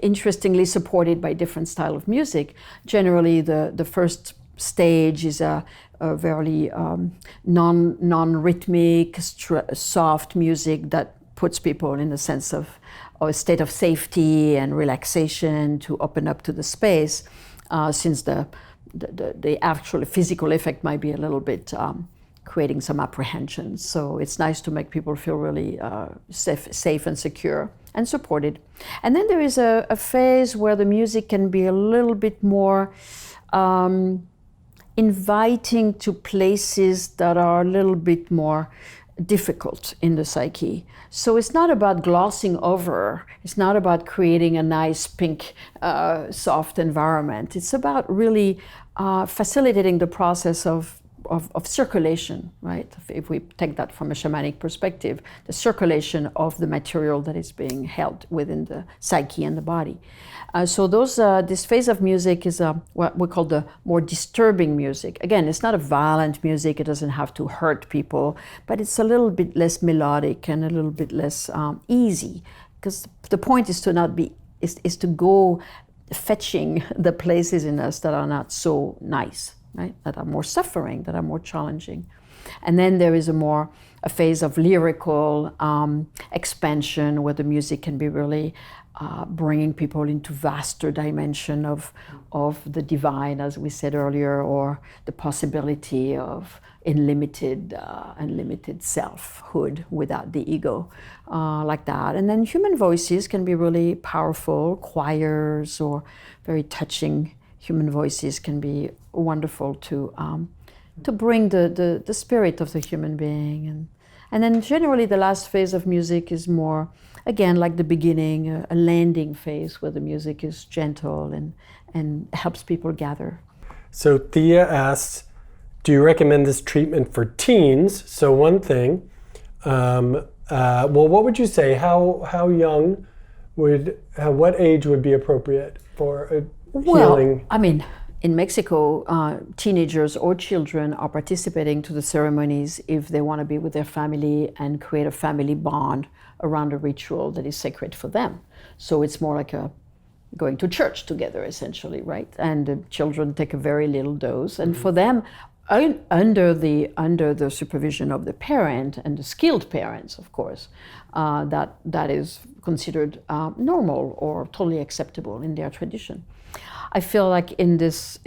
interestingly supported by different style of music. Generally, the first stage is a very non-rhythmic, soft music that puts people in a sense of a state of safety and relaxation to open up to the space, since the actual physical effect might be a little bit creating some apprehension. So it's nice to make people feel really safe and secure and supported. And then there is a phase where the music can be a little bit more inviting to places that are a little bit more difficult in the psyche. So it's not about glossing over, it's not about creating a nice pink, soft environment. It's about really facilitating the process of circulation, right? If we take that from a shamanic perspective, the circulation of the material that is being held within the psyche and the body. So this phase of music is what we call the more disturbing music. Again, it's not a violent music, it doesn't have to hurt people, but it's a little bit less melodic and a little bit less easy, because the point is to not be, is to go fetching the places in us that are not so nice, right? That are more suffering, that are more challenging. And then there is a phase of lyrical expansion where the music can be really bringing people into vaster dimension of the divine, as we said earlier, or the possibility of unlimited selfhood without the ego, like that. And then human voices can be really powerful. Choirs or very touching human voices can be wonderful to bring the spirit of the human being. And then generally the last phase of music is more, again, like the beginning, a landing phase where the music is gentle and helps people gather. So Thea asks, do you recommend this treatment for teens? So one thing, well, what would you say? How young what age would be appropriate for healing? Well, I mean, in Mexico, teenagers or children are participating to the ceremonies if they want to be with their family and create a family bond around a ritual that is sacred for them. So it's more like going to church together, essentially, right? And the children take a very little dose, and for them, under the supervision of the parent and the skilled parents, of course, that is considered normal or totally acceptable in their tradition. I feel like in this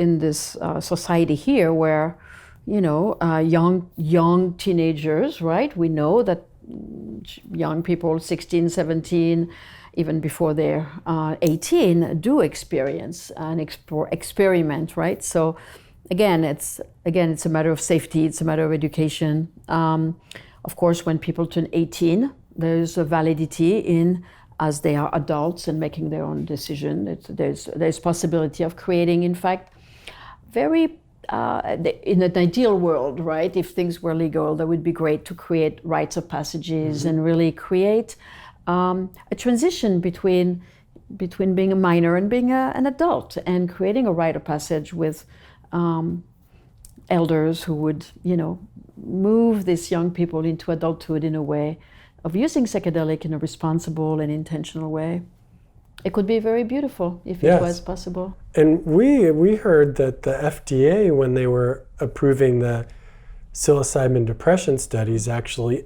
society here, where young teenagers, right? We know that young people, 16, 17, even before they're 18, do experience and experiment, right? So again, it's a matter of safety. It's a matter of education. Of course, when people turn 18, there's a validity in, as they are adults and making their own decision. There's possibility of creating, in fact, very in an ideal world, right? If things were legal, that would be great to create rites of passages and really create a transition between being a minor and being an adult, and creating a rite of passage with elders who would, move these young people into adulthood in a way of using psychedelic in a responsible and intentional way. It could be very beautiful if it was possible. And we heard that the FDA, when they were approving the psilocybin depression studies, actually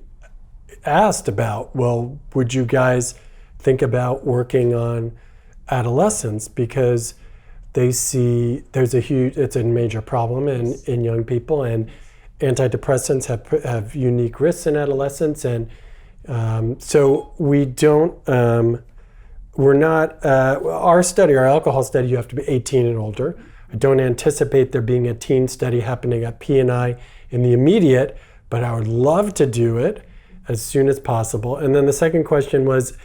asked about, well, would you guys think about working on adolescents, because they see it's a major problem in young people, and antidepressants have unique risks in adolescents, and so we don't, we're not, our alcohol study, you have to be 18 and older. I don't anticipate there being a teen study happening at P&I in the immediate, but I would love to do it as soon as possible. And then the second question was,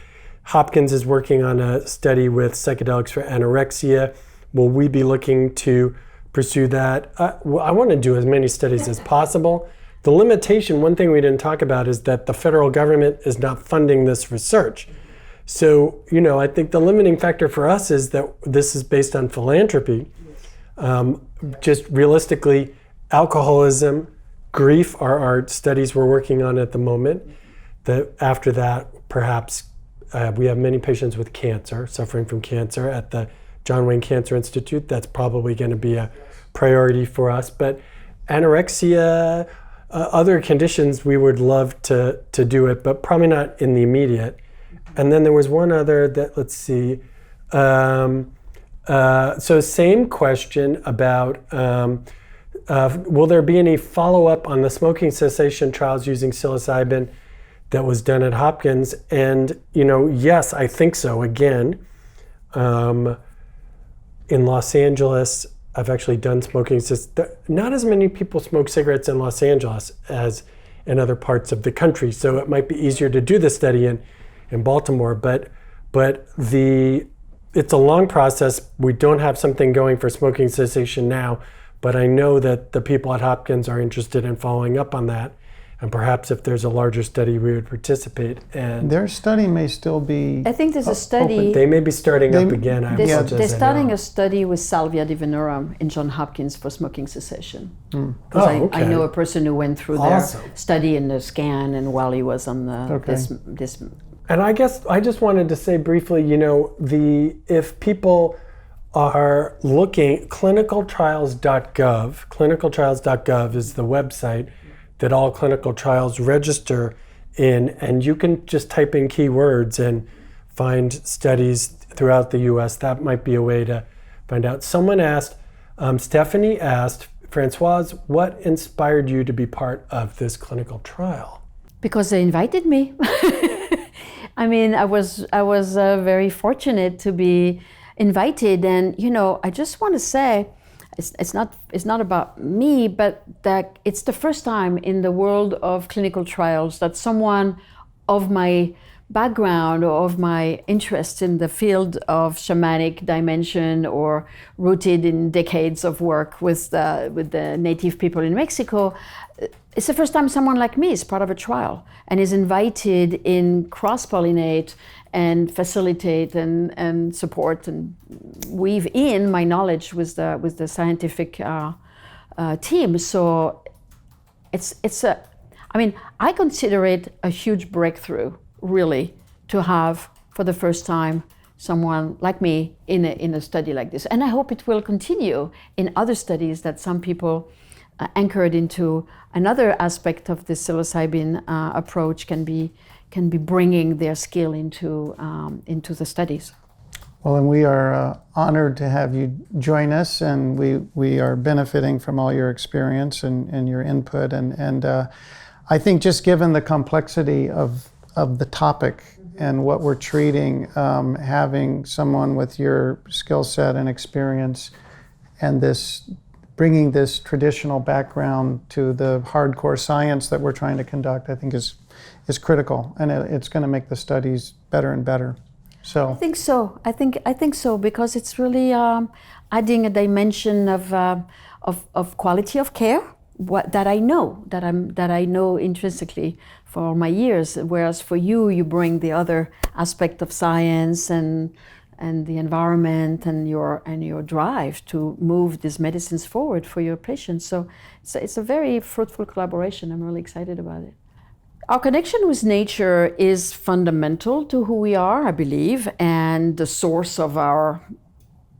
Hopkins is working on a study with psychedelics for anorexia. Will we be looking to pursue that? Well, I want to do as many studies as possible. The limitation, one thing we didn't talk about, is that the federal government is not funding this research. So, I think the limiting factor for us is that this is based on philanthropy. Just realistically, alcoholism, grief are our studies we're working on at the moment. After that, perhaps we have many patients with cancer, suffering from cancer at the John Wayne Cancer Institute. That's probably going to be a priority for us. But anorexia, other conditions, we would love to do it, but probably not in the immediate. And then there was one other that, let's see. So same question about, will there be any follow-up on the smoking cessation trials using psilocybin that was done at Hopkins? And, yes, I think so. Again, in Los Angeles, I've actually done smoking. Not as many people smoke cigarettes in Los Angeles as in other parts of the country. So it might be easier to do the study in Baltimore, but it's a long process. We don't have something going for smoking cessation now, but I know that the people at Hopkins are interested in following up on that. And perhaps if there's a larger study, we would participate. And Their study may still be. I think there's a study. they may be starting up again. I They're apologize. starting a study with Salvia divinorum in Johns Hopkins for smoking cessation. Because Oh, okay. I know a person who went through Awesome. their study in the scan, and while he was on the Okay. this And I guess I just wanted to say briefly, if people are looking, clinicaltrials.gov is the website that all clinical trials register in, and you can just type in keywords and find studies throughout the US. That might be a way to find out. Someone asked, Stephanie asked, Françoise, what inspired you to be part of this clinical trial? because they invited me. I mean, I was very fortunate to be invited, and I just want to say, it's not about me, but that it's the first time in the world of clinical trials that someone of my background or of my interest in the field of shamanic dimension, or rooted in decades of work with the native people in Mexico, it's the first time someone like me is part of a trial and is invited in cross-pollinate and facilitate and support and weave in my knowledge with the scientific team. So I consider it a huge breakthrough, really, to have for the first time someone like me in a study like this. And I hope it will continue in other studies, that some people anchored into another aspect of the psilocybin approach can be bringing their skill into the studies. Well, and we are honored to have you join us, and we are benefiting from all your experience and your input. And I think just given the complexity of the topic and what we're treating, having someone with your skill set and experience and bringing this traditional background to the hardcore science that we're trying to conduct, I think is critical, and it's going to make the studies better and better. So I think so. I think so, because it's really adding a dimension of quality of care, that I know intrinsically for all my years. Whereas for you bring the other aspect of science and the environment and your drive to move these medicines forward for your patients. So it's a very fruitful collaboration. I'm really excited about it. Our connection with nature is fundamental to who we are, I believe, and the source of our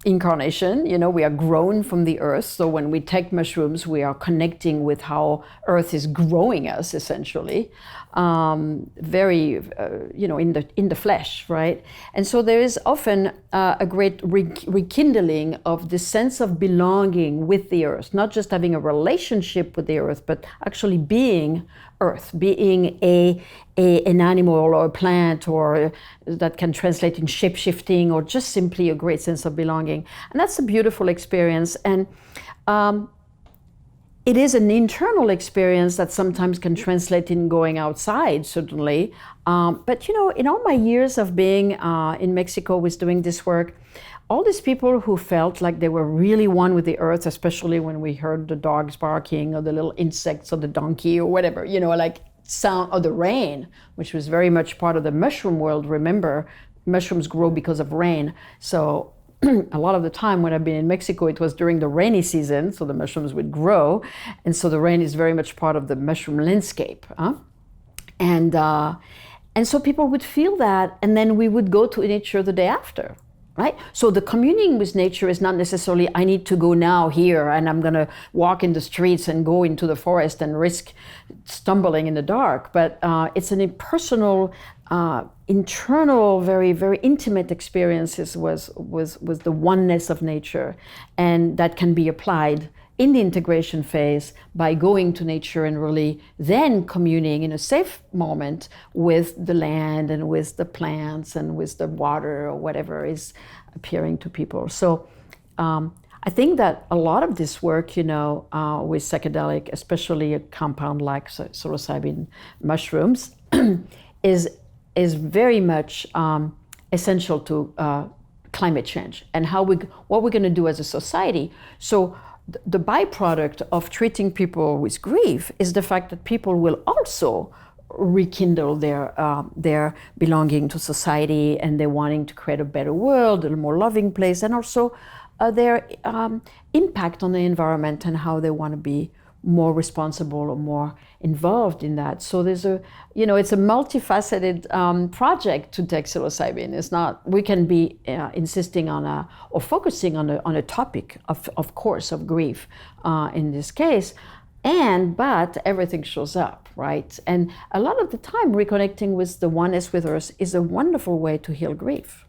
incarnation. We are grown from the earth, so when we take mushrooms, we are connecting with how earth is growing us, essentially, very in the flesh, right? And so there is often a great rekindling of the sense of belonging with the earth, not just having a relationship with the earth, but actually being earth, being an animal or a plant, or that can translate in shape-shifting, or just simply a great sense of belonging. And that's a beautiful experience. And it is an internal experience that sometimes can translate in going outside, certainly. But in all my years of being in Mexico with doing this work, all these people who felt like they were really one with the earth, especially when we heard the dogs barking or the little insects or the donkey or whatever, like sound, or the rain, which was very much part of the mushroom world. Remember, mushrooms grow because of rain. So a lot of the time when I've been in Mexico, it was during the rainy season, so the mushrooms would grow. And so the rain is very much part of the mushroom landscape. And so people would feel that, and then we would go to nature the day after. Right? So the communing with nature is not necessarily, I need to go now here and I'm going to walk in the streets and go into the forest and risk stumbling in the dark. But it's an impersonal, internal, very, very intimate experiences with the oneness of nature. And that can be applied in the integration phase by going to nature and really then communing in a safe moment with the land and with the plants and with the water or whatever is appearing to people. So I I think that a lot of this work, with psychedelic, especially a compound like psilocybin mushrooms, is very much essential to climate change and what we're going to do as a society. So the byproduct of treating people with grief is the fact that people will also rekindle their belonging to society, and they're wanting to create a better world, a more loving place, and also their impact on the environment and how they want to be more responsible or more involved in that. So there's it's a multifaceted project to take psilocybin. It's not, we can be insisting on or focusing on a topic of course of grief in this case, but everything shows up, right? And a lot of the time reconnecting with the oneness with Earth is a wonderful way to heal grief.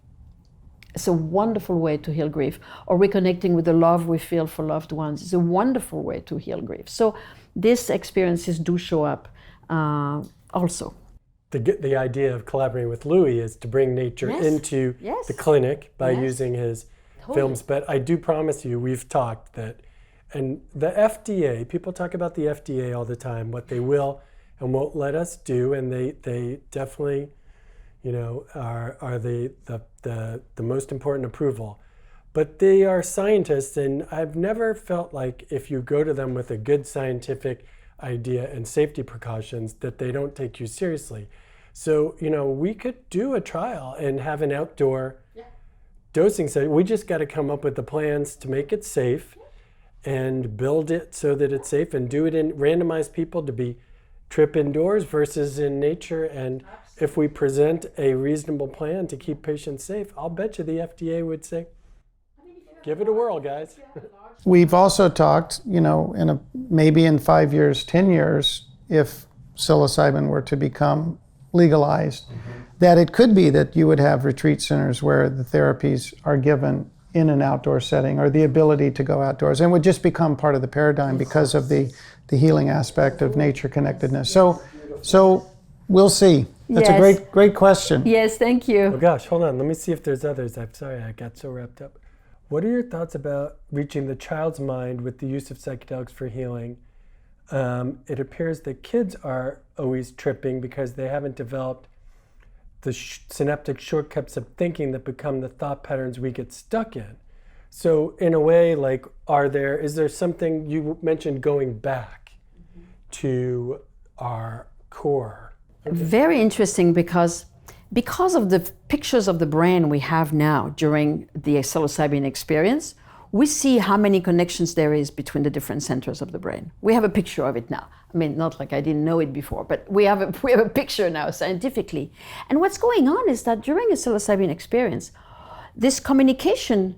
It's a wonderful way to heal grief. Or reconnecting with the love we feel for loved ones is a wonderful way to heal grief. So these experiences do show up also. The idea of collaborating with Louis is to bring nature into the clinic by using his films. But I do promise you, we've talked that, and the FDA, people talk about the FDA all the time, what they will and won't let us do, and they definitely are the most important approval. But they are scientists, and I've never felt like if you go to them with a good scientific idea and safety precautions that they don't take you seriously. So, we could do a trial and have an outdoor dosing session. We just got to come up with the plans to make it safe and build it so that it's safe, and do it in randomized people to be trip indoors versus in nature. And if we present a reasonable plan to keep patients safe, I'll bet you the FDA would say, give it a whirl, guys. We've also talked, maybe in 5 years, 10 years, if psilocybin were to become legalized, that it could be that you would have retreat centers where the therapies are given in an outdoor setting, or the ability to go outdoors, and would just become part of the paradigm because of the healing aspect of nature connectedness. So we'll see. That's a great question. Yes, thank you. Oh gosh, hold on. Let me see if there's others. I'm sorry, I got so wrapped up. What are your thoughts about reaching the child's mind with the use of psychedelics for healing? It appears that kids are always tripping because they haven't developed the synaptic shortcuts of thinking that become the thought patterns we get stuck in. So in a way, like, is there something, you mentioned going back to our core? Very interesting, because of the pictures of the brain we have now during the psilocybin experience, we see how many connections there is between the different centers of the brain. We have a picture of it now. I mean, not like I didn't know it before, but we have a picture now scientifically. And what's going on is that during a psilocybin experience, this communication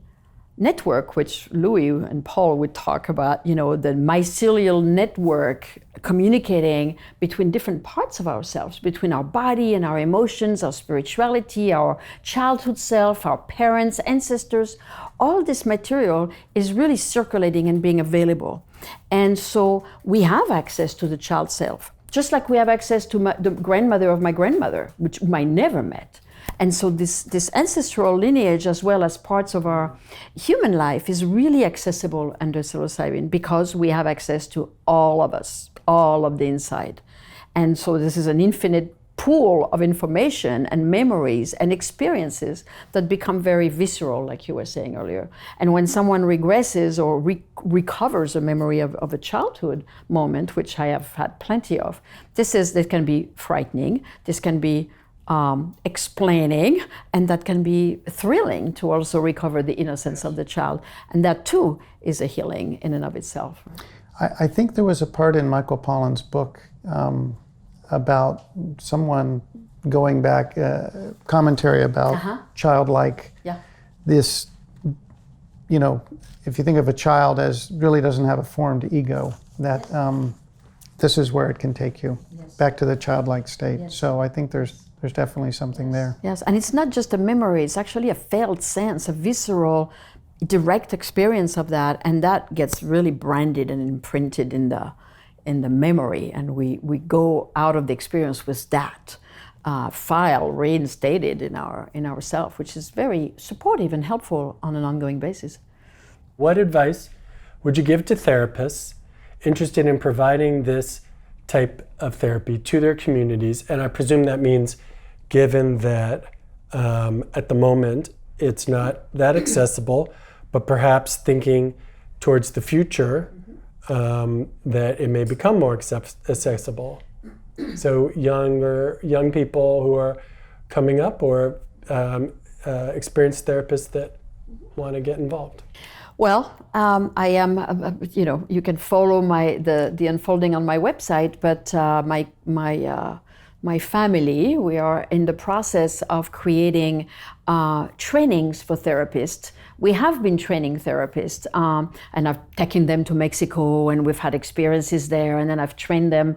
network, which Louis and Paul would talk about, the mycelial network communicating between different parts of ourselves, between our body and our emotions, our spirituality, our childhood self, our parents, ancestors, all this material is really circulating and being available. And so we have access to the child self, just like we have access to the grandmother of my grandmother, whom I never met. And so this ancestral lineage, as well as parts of our human life, is really accessible under psilocybin because we have access to all of us, all of the inside. And so this is an infinite pool of information and memories and experiences that become very visceral, like you were saying earlier. And when someone regresses or recovers a memory of a childhood moment, which I have had plenty of, this can be frightening, this can be explaining, and that can be thrilling to also recover the innocence of the child. And that too is a healing in and of itself. I think there was a part in Michael Pollan's book about someone going back, commentary about childlike. Yeah. This, if you think of a child as really doesn't have a formed ego, that this is where it can take you back to the childlike state. Yes. So I think there's definitely something there. Yes, and it's not just a memory, it's actually a felt sense, a visceral, direct experience of that, and that gets really branded and imprinted in the memory, and we go out of the experience with that file reinstated in our self, which is very supportive and helpful on an ongoing basis. What advice would you give to therapists interested in providing this type of therapy to their communities? And I presume that means, given that at the moment it's not that accessible, but perhaps thinking towards the future that it may become more accessible. So young people who are coming up, or experienced therapists that want to get involved. Well, I am, you can follow the unfolding on my website, but my family, we are in the process of creating trainings for therapists. We have been training therapists, and I've taken them to Mexico, and we've had experiences there, and then I've trained them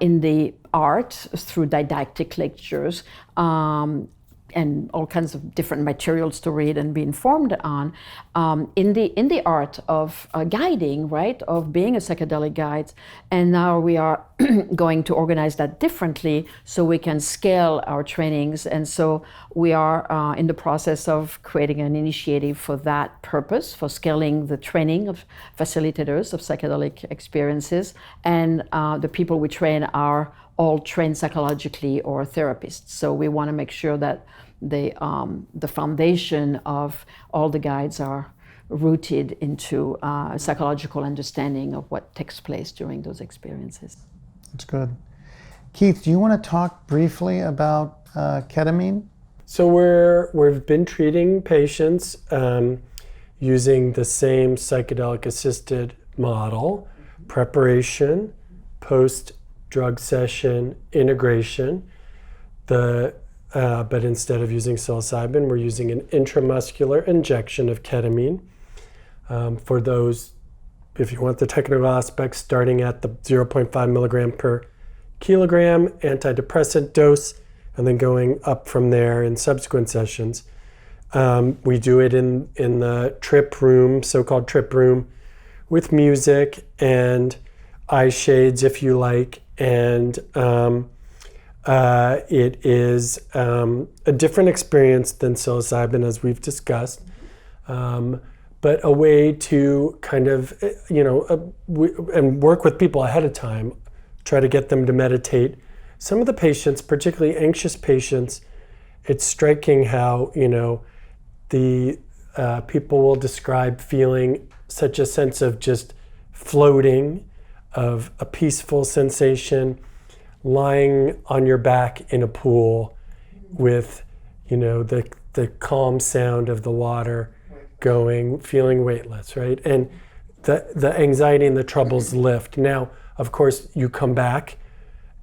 in the art through didactic lectures, and all kinds of different materials to read and be informed on, in the art of guiding, right, of being a psychedelic guide. And now we are going to organize that differently so we can scale our trainings. And so we are in the process of creating an initiative for that purpose, for scaling the training of facilitators of psychedelic experiences. And the people we train are all trained psychologically or therapists. So we want to make sure that the foundation of all the guides are rooted into a psychological understanding of what takes place during those experiences. That's good. Keith, do you want to talk briefly about ketamine? So we've been treating patients using the same psychedelic-assisted model: preparation, post-drug session, integration. But instead of using psilocybin, we're using an intramuscular injection of ketamine. For those, if you want the technical aspects, starting at the 0.5 milligram per kilogram antidepressant dose, and then going up from there in subsequent sessions. We do it in the trip room, so-called trip room, with music and eye shades, if you like, and it is a different experience than psilocybin, as we've discussed, but a way to kind of, and work with people ahead of time, try to get them to meditate. Some of the patients, particularly anxious patients, it's striking how, the people will describe feeling such a sense of just floating, of a peaceful sensation, lying on your back in a pool with, the calm sound of the water going, feeling weightless, right? And the anxiety and the troubles lift. Now, of course, you come back,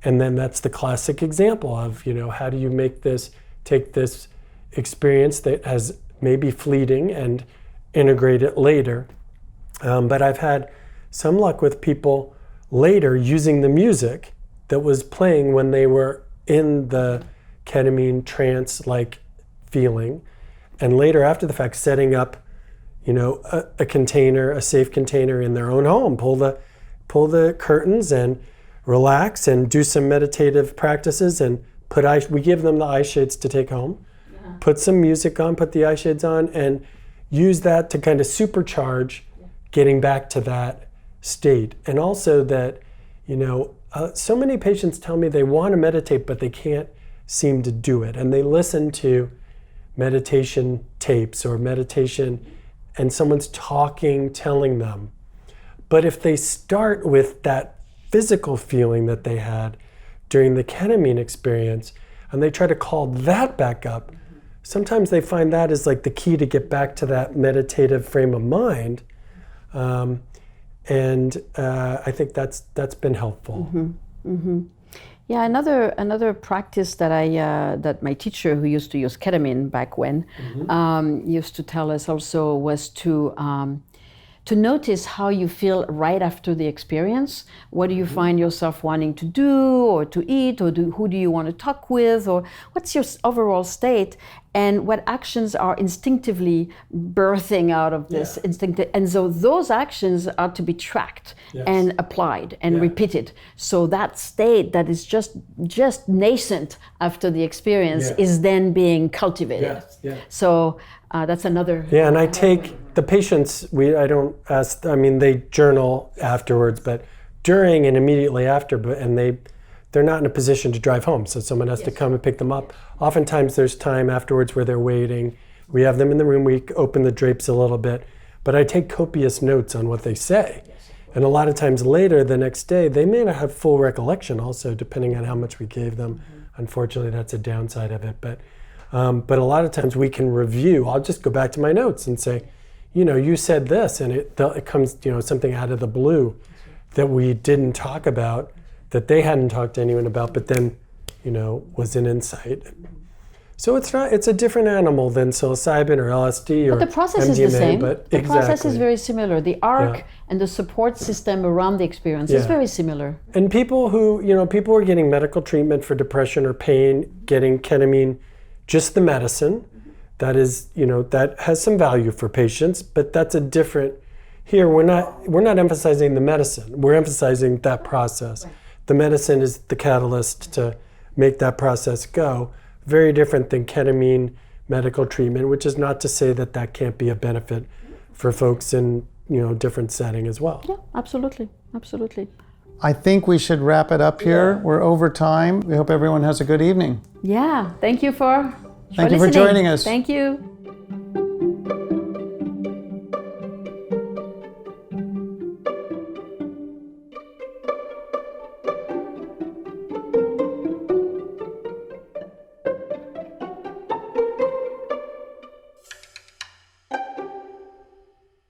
and then that's the classic example of, how do you take this experience that has maybe fleeting and integrate it later. But I've had some luck with people later using the music that was playing when they were in the ketamine trance-like feeling, and later after the fact setting up, a container, a safe container in their own home, pull the curtains and relax and do some meditative practices, and we give them the eye shades to take home, put some music on, put the eye shades on, and use that to kind of supercharge getting back to that state. And also that, so many patients tell me they want to meditate, but they can't seem to do it. And they listen to meditation tapes or meditation, and someone's telling them. But if they start with that physical feeling that they had during the ketamine experience, and they try to call that back up, sometimes they find that is like the key to get back to that meditative frame of mind. And I think that's been helpful. Mm-hmm. Mm-hmm. Yeah, another practice that my teacher, who used to use ketamine back when, used to tell us also, was to notice how you feel right after the experience. What do you find yourself wanting to do or to eat, or who do you want to talk with, or what's your overall state, and what actions are instinctively birthing out of this instinct. And so those actions are to be tracked and applied and repeated. So that state that is just nascent after the experience is then being cultivated. So That's another. Yeah, and I take the patients, I don't ask, I mean, they journal afterwards, but during and immediately after, and they're not in a position to drive home, so someone has to come and pick them up. Oftentimes there's time afterwards where they're waiting. We have them in the room, we open the drapes a little bit, but I take copious notes on what they say. And a lot of times later, the next day, they may not have full recollection also, depending on how much we gave them. Unfortunately, that's a downside of it. But a lot of times we can review. I'll just go back to my notes and say, you said this, and it comes, something out of the blue that we didn't talk about, that they hadn't talked to anyone about, but then, was an insight. So it's a different animal than psilocybin or LSD or But the process MDMA, is the same. But the process is exactly. very similar. The arc Yeah. and the support system around the experience is Yeah. very similar. And people who, people are getting medical treatment for depression or pain, getting ketamine, just the medicine, that is, that has some value for patients, but that's a different, here we're not emphasizing the medicine, we're emphasizing that process. The medicine is the catalyst to make that process go. Very different than ketamine medical treatment, which is not to say that that can't be a benefit for folks in, different setting as well. Yeah, absolutely, absolutely. I think we should wrap it up here. We're over time. We hope everyone has a good evening. Yeah, thank you for Thank you for listening. joining us. Thank you.